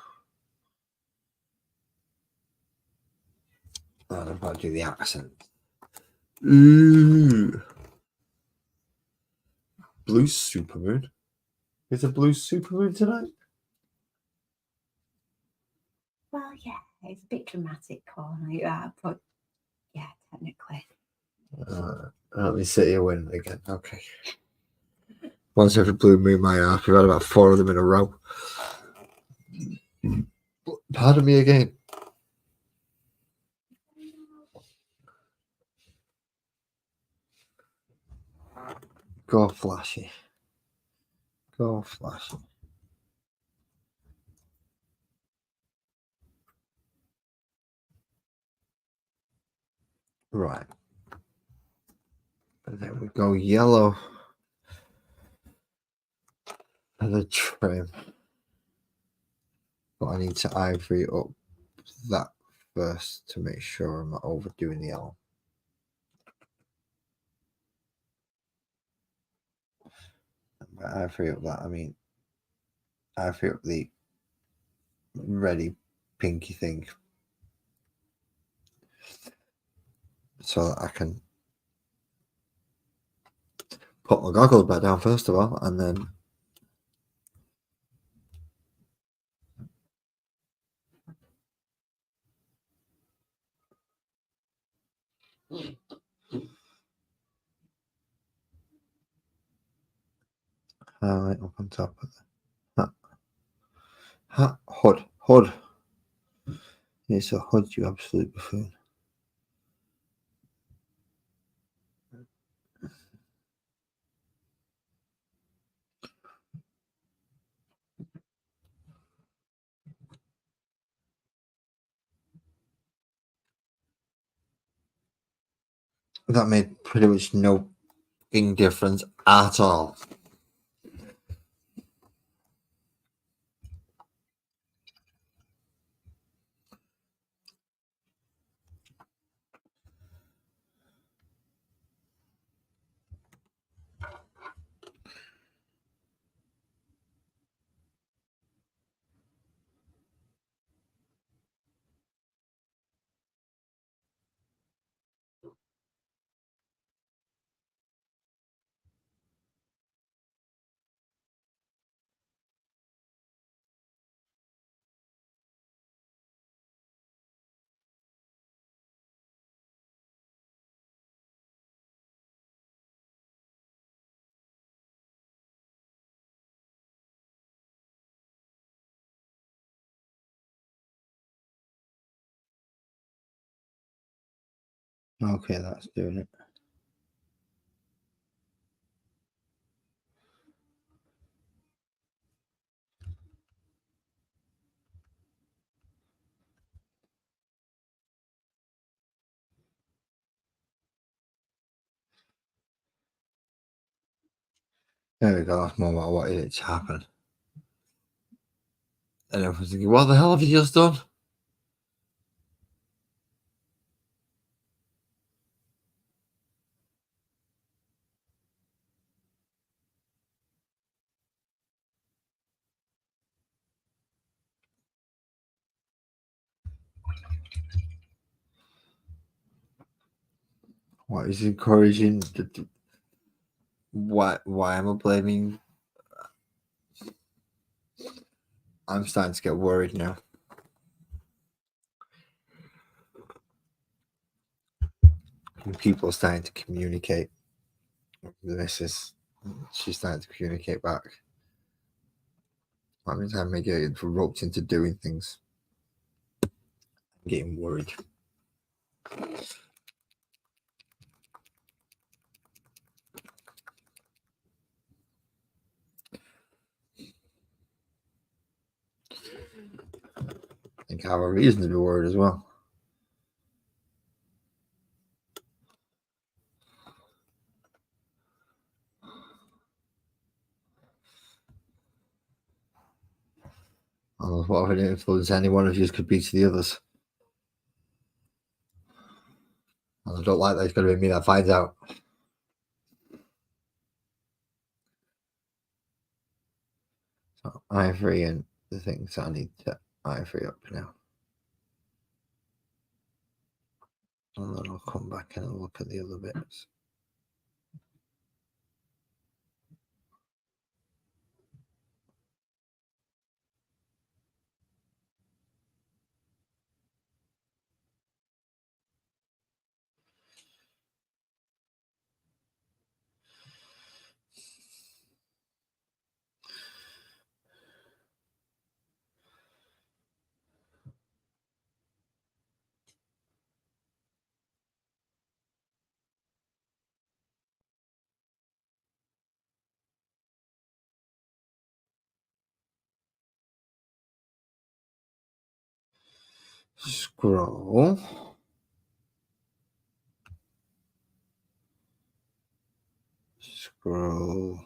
And I've got to do the accent. Blue supermoon. Is a blue supermoon tonight? Well, yeah, it's a bit dramatic, like that, but yeah, technically. Let me sit here win again. Okay. Once every blue moon, my ass. We've had about 4 of them in a row. Pardon me again. Go flashy. Go flashy. Right. And then we go yellow. And the trim. But I need to ivory up that first to make sure I'm not overdoing the yellow. And by ivory up that, I mean ivory up the ready pinky thing. So that I can put my goggles back down first of all, and then highlight up on top of the hat. Hood. It's a hood, you absolute buffoon. That made pretty much no difference at all. Okay, that's doing it. There we go. That's more what I wanted it to happen. And everyone's thinking, what the hell have you just done? What is encouraging? Why am I blaming? I'm starting to get worried now. People are starting to communicate. The missus, she's starting to communicate back. That means I'm getting roped into doing things. I'm getting worried. I think I have a reason to be worried as well. What of an influence any one of you could be to the others. And I don't like that it's going to be me that finds out. So Ivory and the things I need to Ivory up now. And then I'll come back and look at the other bits. Scroll. Scroll.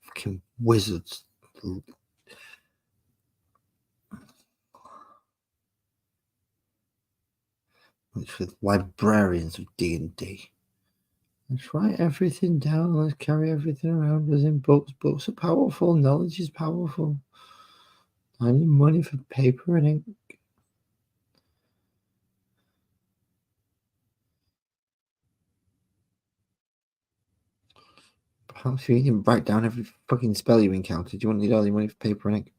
Fucking wizards. Which with librarians of D&D. Let's write everything down. Let's carry everything around us in books. Books are powerful. Knowledge is powerful. I need money for paper and ink. Perhaps you can write down every fucking spell you encountered. You won't need all your money for paper and ink.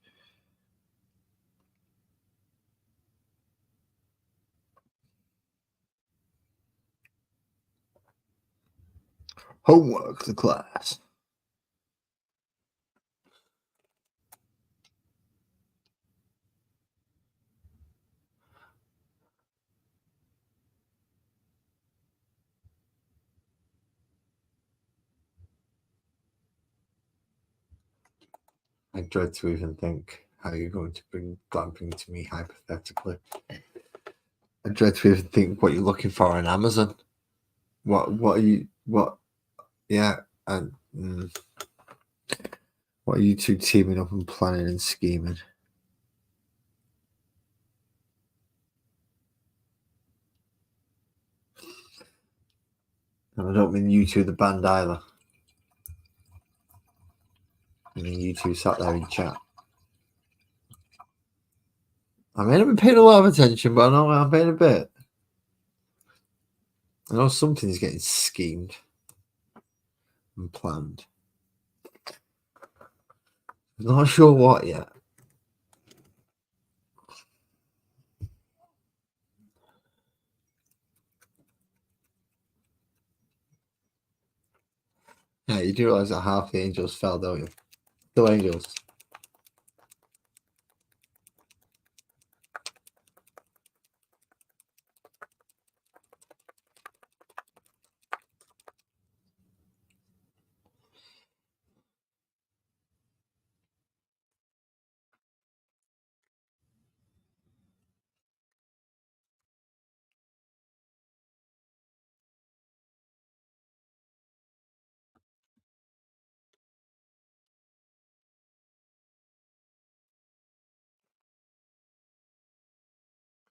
Homework, the class. I dread to even think how you're going to bring glamping to me hypothetically. I dread to even think what you're looking for on Amazon. What are you and what are you two teaming up and planning and scheming? And I don't mean you two, the band either. I mean you two sat there in chat. I may not be paying a lot of attention, but I know I'm paying a bit. I know something's getting schemed and planned. I'm not sure what yet. Yeah, you do realize that half the angels fell, don't you? Still angels.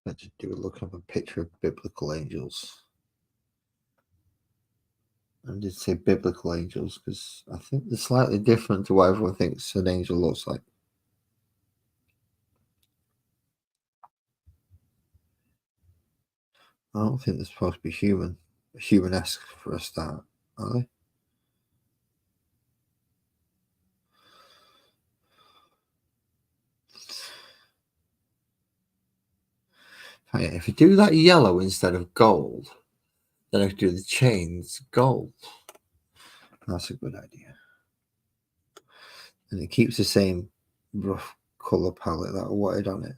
Let's do look up a picture of biblical angels. I did say biblical angels because I think they're slightly different to what everyone thinks an angel looks like. I don't think they're supposed to be human-esque for a start, are they? If you do that yellow instead of gold, then I could do the chains gold. That's a good idea. And it keeps the same rough colour palette that I wanted on it.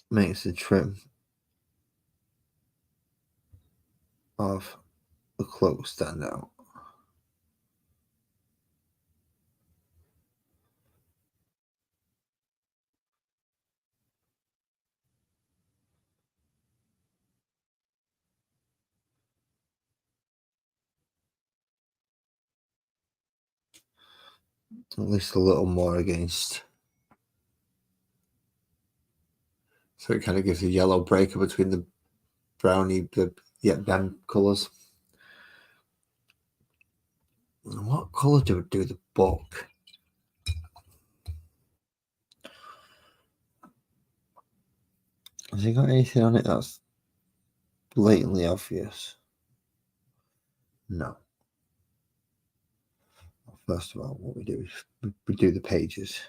Makes the trim of the cloak stand out. At least a little more against. So it kind of gives a yellow breaker between the brownie, them colours. And what colour do it do the book? Has he got anything on it that's blatantly obvious? No. First of all, what we do is we do the pages.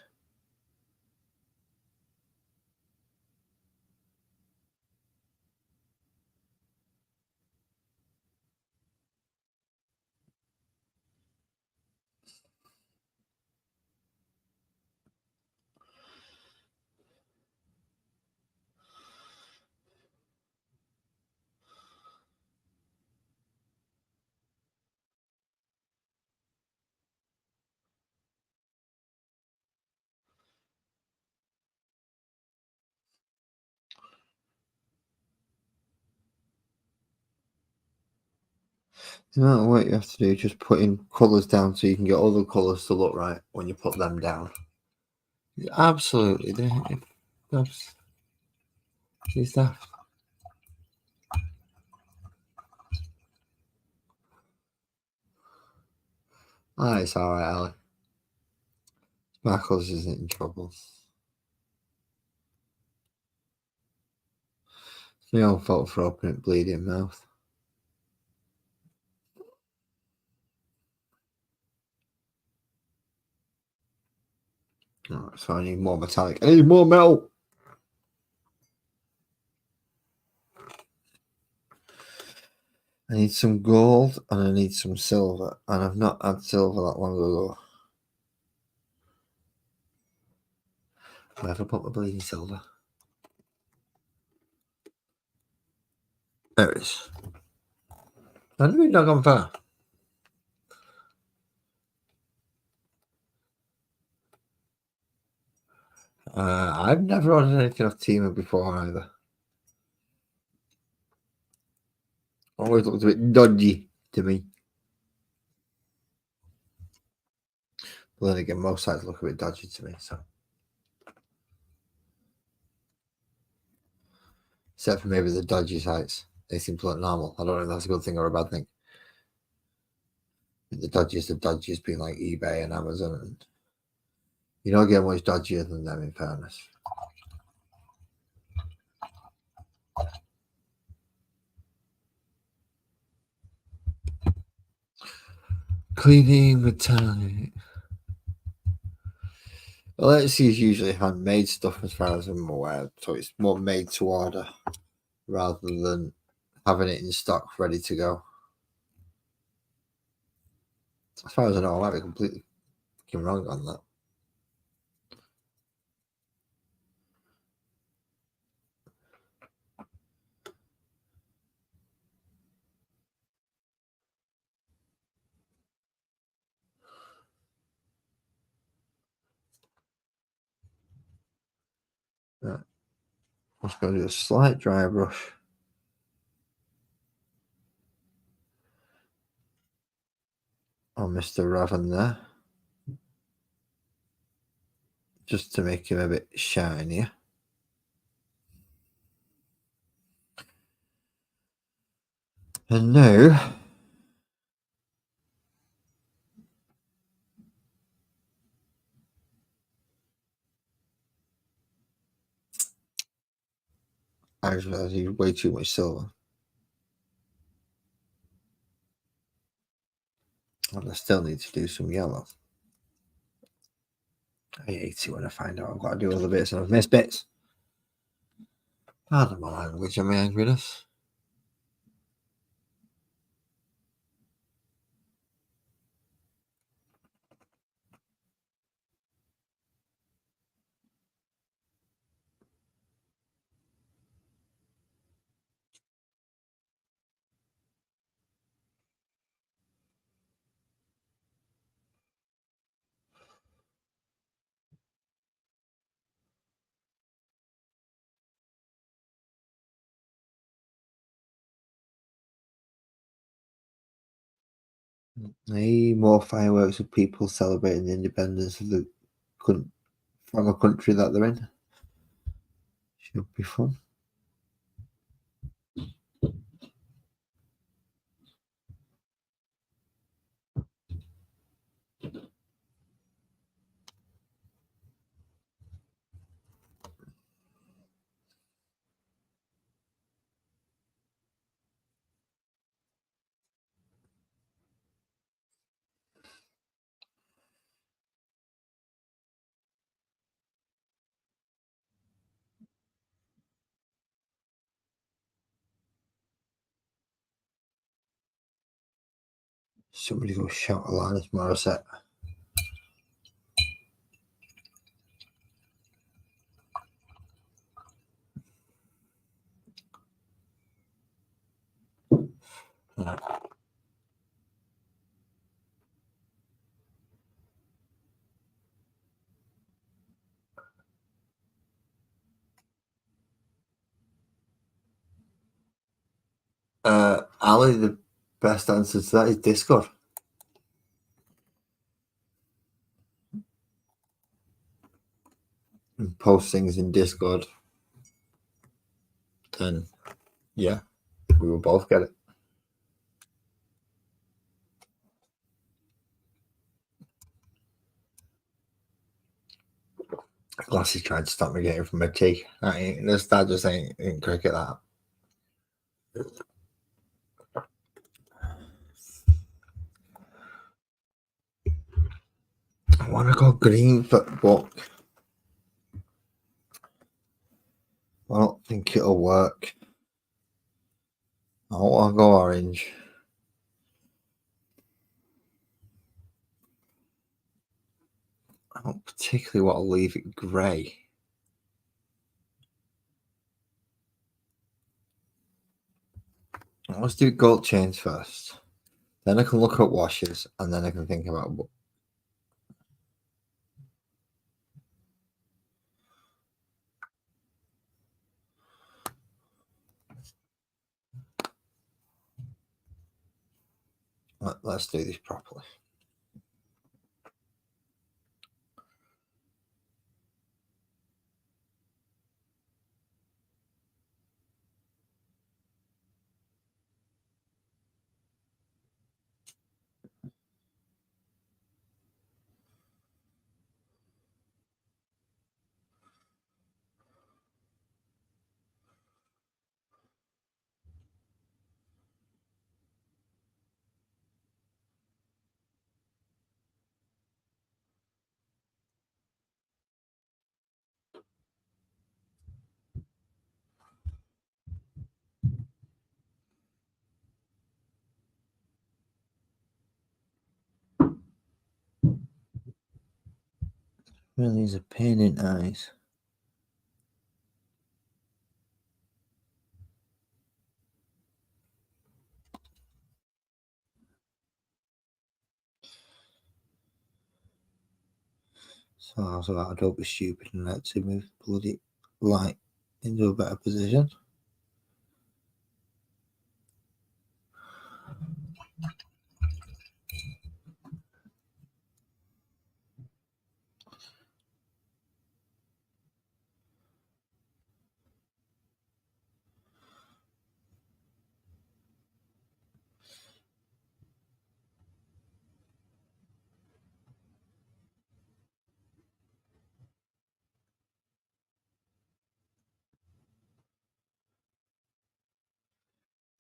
The amount of work you have to do, just putting colours down so you can get all the colours to look right when you put them down. Absolutely. She's daft. Ah, it's alright, Ali. Sparkles isn't in trouble. It's my own fault for opening bleeding mouth. Oh, so I need more metallic. I need more metal. I need some gold and I need some silver. And I've not had silver that long ago. Where have I put my bleeding silver? There it is. I haven't not gone far. I've never ordered anything off Temu before either. Always looked a bit dodgy to me. But then again, most sites look a bit dodgy to me, so. Except for maybe the dodgy sites. They seem to look normal. I don't know if that's a good thing or a bad thing. The dodgiest being like eBay and Amazon. And you don't get much dodgier than them, in fairness. Cleaning metallic. Well, Etsy is usually handmade stuff as far as I'm aware, so it's more made to order rather than having it in stock ready to go. As far as I know, I might be completely wrong on that. Right. I'm just going to do a slight dry brush. On Mr. Raven there. just to make him a bit shinier. And now I just realized you way too much silver. And I still need to do some yellow. I hate it when I find out I've got to do other bits and I've missed bits. Pardon my language and my angriness. More fireworks of people celebrating the independence of the from a country that they're in. Should be fun. Somebody go shout Alanis Morissette. Right. Ali, the best answer to that is Discord. And post things in Discord. Then, yeah, we will both get it. Glassy tried to stop me getting from my tea. That just ain't cricket, that. I want to go green, but I don't think it'll work. I want to go orange. I don't particularly want to leave it grey. Let's do gold chains first. Then I can look at washes, and then I can think about what. Let's do this properly. Really is a pain in the eyes. So I was about, don't be stupid and let's move bloody light into a better position.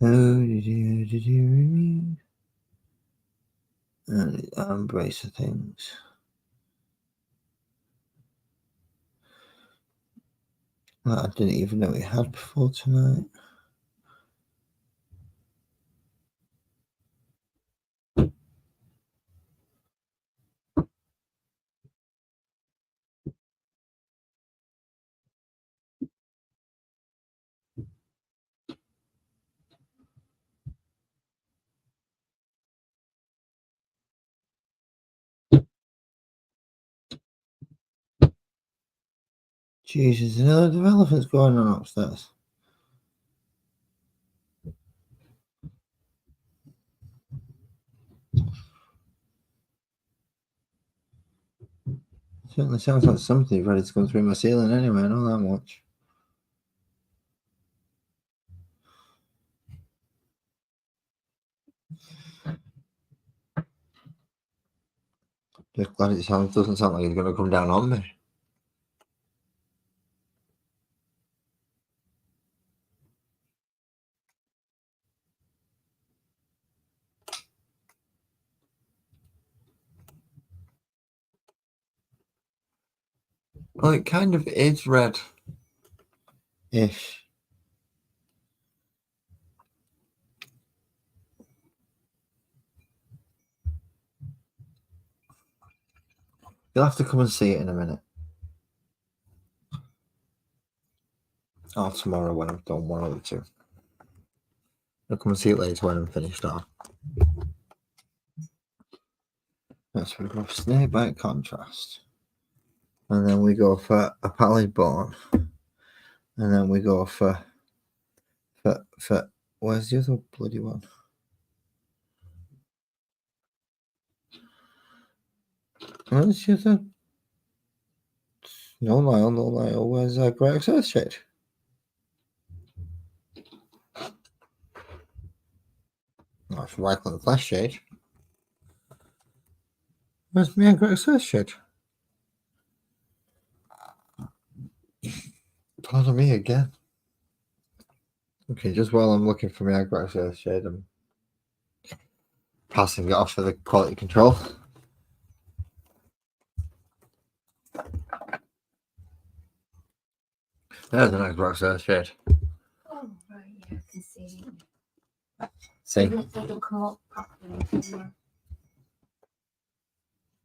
And embrace of things. That I didn't even know we had before tonight. Jesus, there's a lot of elephants going on upstairs. Certainly sounds like something ready to come through my ceiling anyway, I know that much. Just glad it doesn't sound like it's going to come down on me. Well, it kind of is red-ish. You'll have to come and see it in a minute. Or tomorrow when I'm done, one of the two. I'll come and see it later when I'm finished off. That's we go snakebite contrast. And then we go for a pallid bone. And then we go for where's the other bloody one? Where's the other? No Lyle. Where's Greg's Earth Shade? That's Wycliffe Flash Shade. Where's me and Greg's Earth Shade? Pardon me again. Okay, just while I'm looking for my Greg's Earth Shade, I'm passing it off for the quality control. There's an Xbox Earth Shade. Oh, right, yeah, I can see it. See? It doesn't come up properly.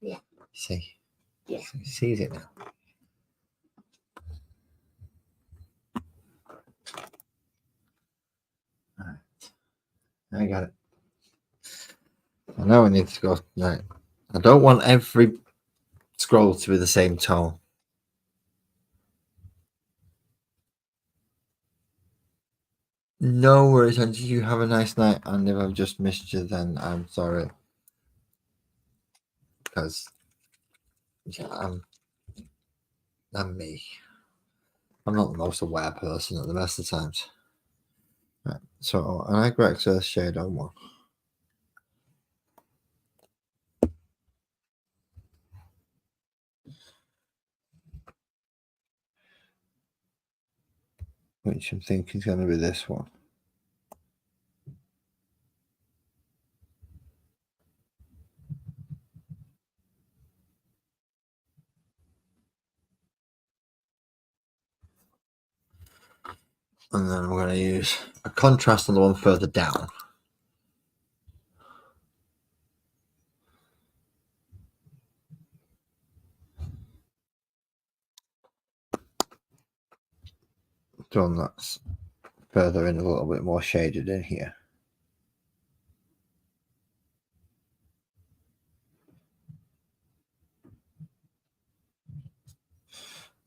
Yeah. See? Yeah. He sees it now. Alright. I got it. I know I need to go. Right. I don't want every scroll to be the same tone. No worries, and you have a nice night. And if I've just missed you, then I'm sorry. Because yeah, I'm me. I'm not the most aware person at the best of times. Right. So an Agrex Earth Shade on one. Which I'm thinking is going to be this one. And then I'm going to use a contrast on the one further down. The one that's further in, a little bit more shaded in here.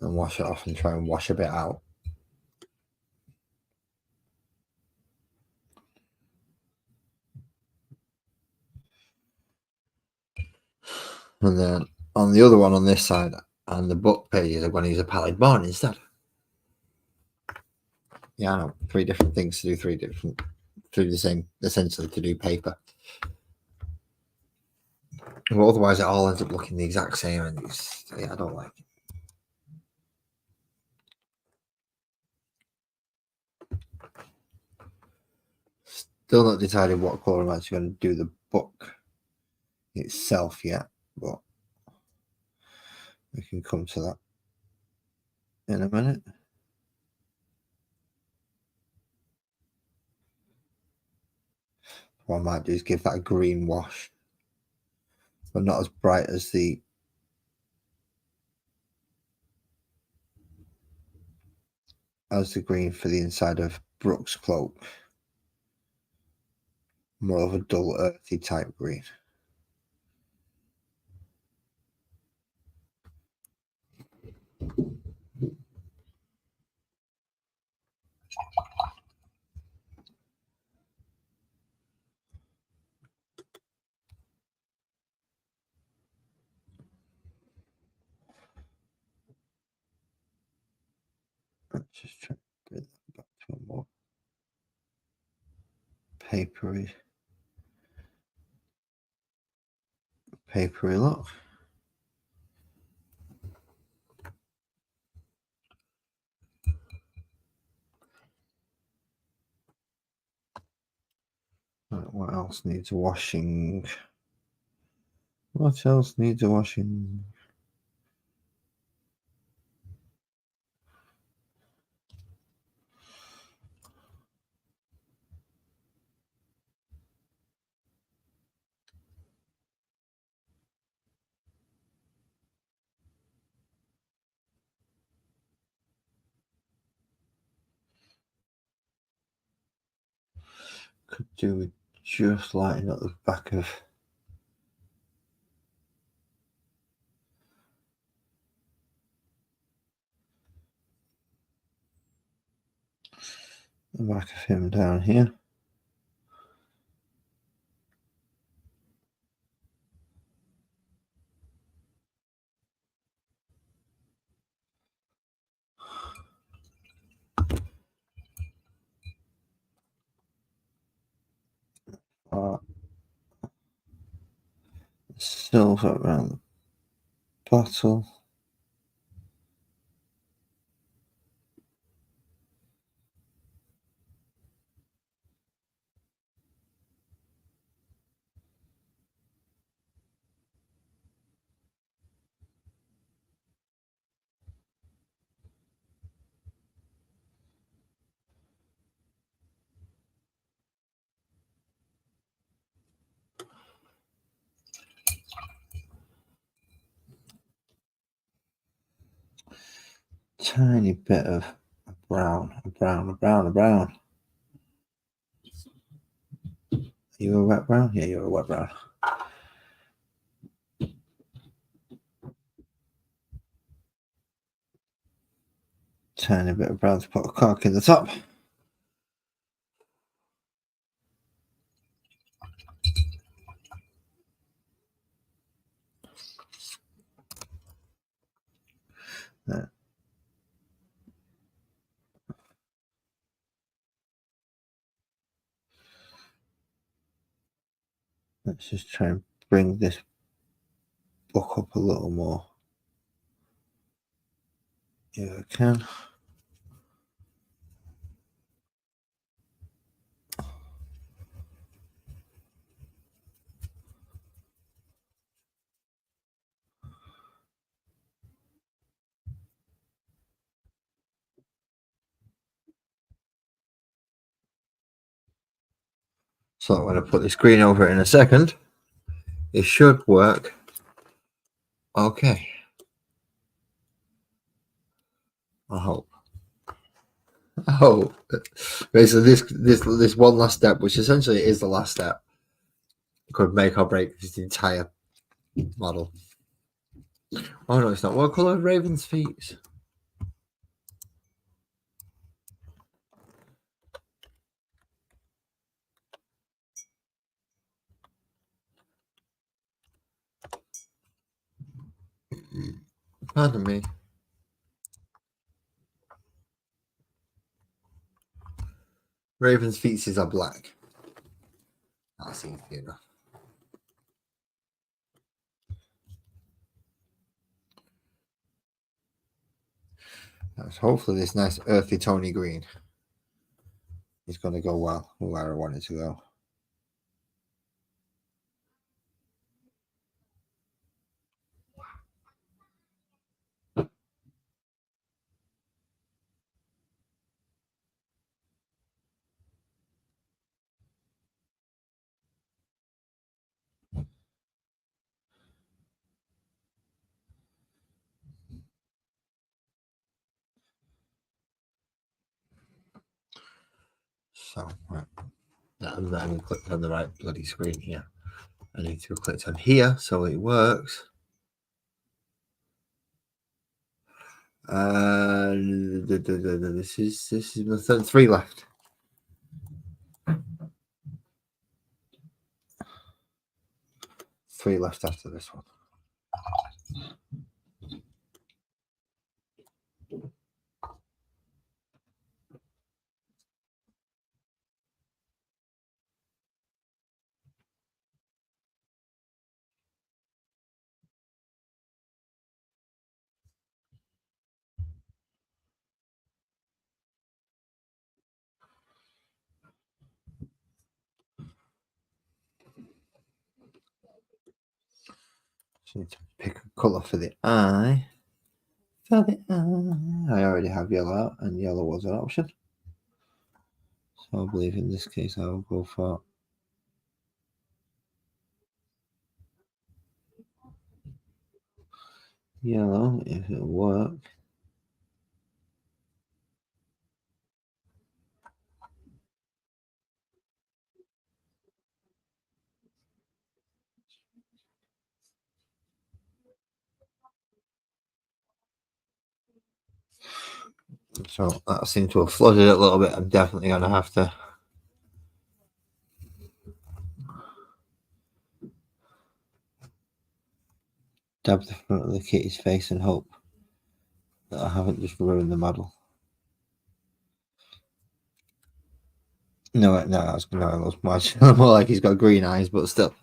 And wash it off and try and wash a bit out. And then on the other one on this side, and the book pages, I'm going to use a pallid bone instead. Yeah, I know. 3 different things to do, through the same, essentially to do paper. But otherwise, it all ends up looking the exact same, and yeah, I don't like it. Still not decided what colour I'm actually going to do the book itself yet, but we can come to that in a minute. What I might do is give that a green wash, but not as bright as the green for the inside of Brooke's cloak. More of a dull, earthy type green. Let's just try to bring that back to a more papery look. Right, what else needs washing? What else needs washing? Could do with just lighting up the back of him down here. Silver around the bottle. Tiny bit of brown. Are you a wet brown? Yeah, you're a wet brown. Tiny bit of brown to put a cork in the top. There. Let's just try and bring this book up a little more. Yeah, I can. So I'm going to put the screen over in a second. It should work. Okay. I hope. Oh, okay, so this one last step, which essentially is the last step, could make or break this entire model. Oh no, it's not. What colour are Raven's feet? Pardon me. Raven's feet are black. That's easy enough. That's hopefully this nice earthy Tony green. is going to go well where I want it to go. So, right. I'm not even clicked on the right bloody screen here. I need to click on here so it works. This is my third, 3 left. Three left after this one. Just need to pick a colour for the eye. For the eye. I already have yellow out, and yellow was an option. So I believe in this case I will go for yellow if it'll work. So that seems to have flooded it a little bit. I'm definitely going to have to dab the front of the kitty's face and hope that I haven't just ruined the model. No, that's much more like he's got green eyes, but still.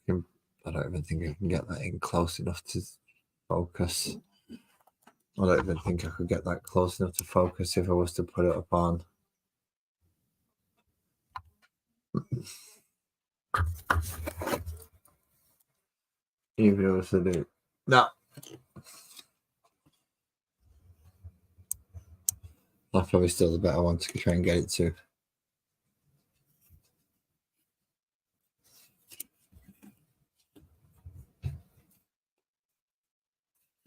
I don't even think I can get that in close enough to focus. I don't even think I could get that close enough to focus if I was to put it up on. Even if I was to do no. That's probably still the better one to try and get it to.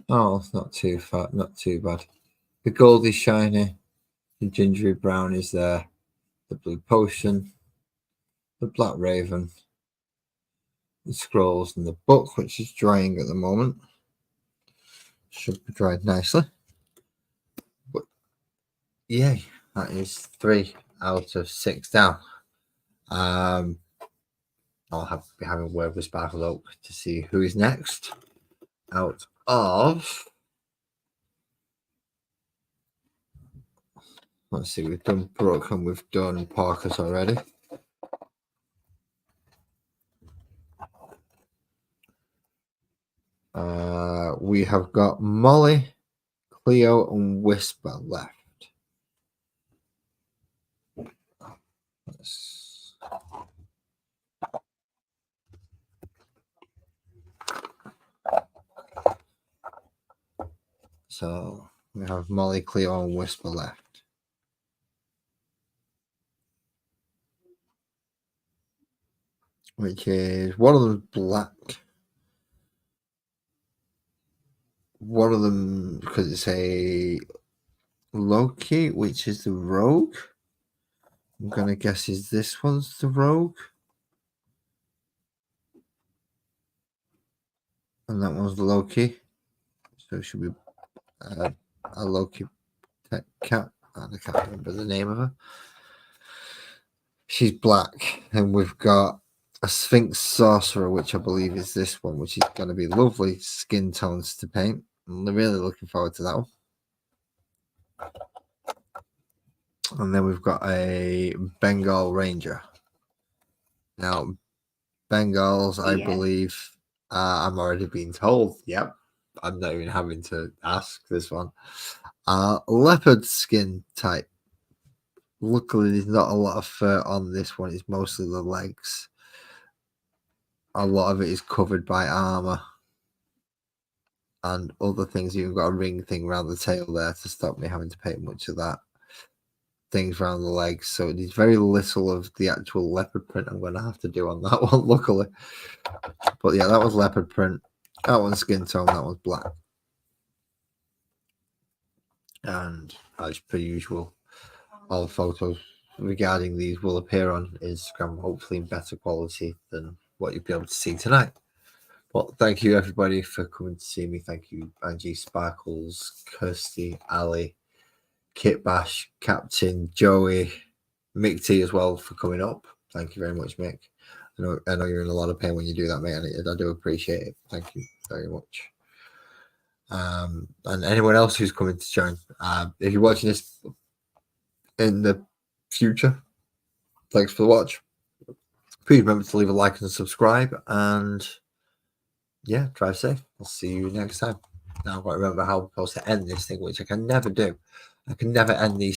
Oh, it's not too fat, not too bad. The gold is shiny. The gingery brown is there. The blue potion. The black raven. The scrolls and the book, which is drying at the moment. Should be dried nicely. But yay, that is 3 out of 6 down. I'll be having a word with Sparkle Oak to see who is next. Out of, let's see, we've done Brooke and we've done Parker's already. We have got Molly, Cleo, and Whisper left. So we have Molly, Cleo, and Whisper left. Which is, one of them black. One of them, because it's a Loki, which is the rogue. I'm going to guess is this one's the rogue. And that one's the Loki. So it should be a Loki cat. I can't remember the name of her. She's black. And we've got a Sphinx Sorcerer, which I believe is this one, which is going to be lovely skin tones to paint. I'm really looking forward to that one. And then we've got a Bengal Ranger. Now, Bengals, I believe, I'm already being told. Yep. I'm not even having to ask this one. Leopard skin type. luckily there's not a lot of fur on this one. It's mostly the legs. A lot of it is covered by armor and other things. You've got a ring thing around the tail there to stop me having to paint much of that. Things around the legs, so it is very little of the actual leopard print I'm going to have to do on that one, luckily. But yeah, that was leopard print. That one's skin tone. That one's black. And as per usual, all the photos regarding these will appear on Instagram, hopefully in better quality than what you'll be able to see tonight. But thank you everybody for coming to see me. Thank you Angie, Sparkles, Kirsty, Ali, Kit Bash, Captain, Joey, Mick T as well for coming up. Thank you very much, Mick. I know you're in a lot of pain when you do that, mate, and I do appreciate it. Thank you very much. And anyone else who's coming to join, if you're watching this in the future, thanks for the watch. Please remember to leave a like and subscribe, and yeah, drive safe. I'll see you next time. Now I've got to remember how I'm supposed to end this thing, which I can never do. I can never end these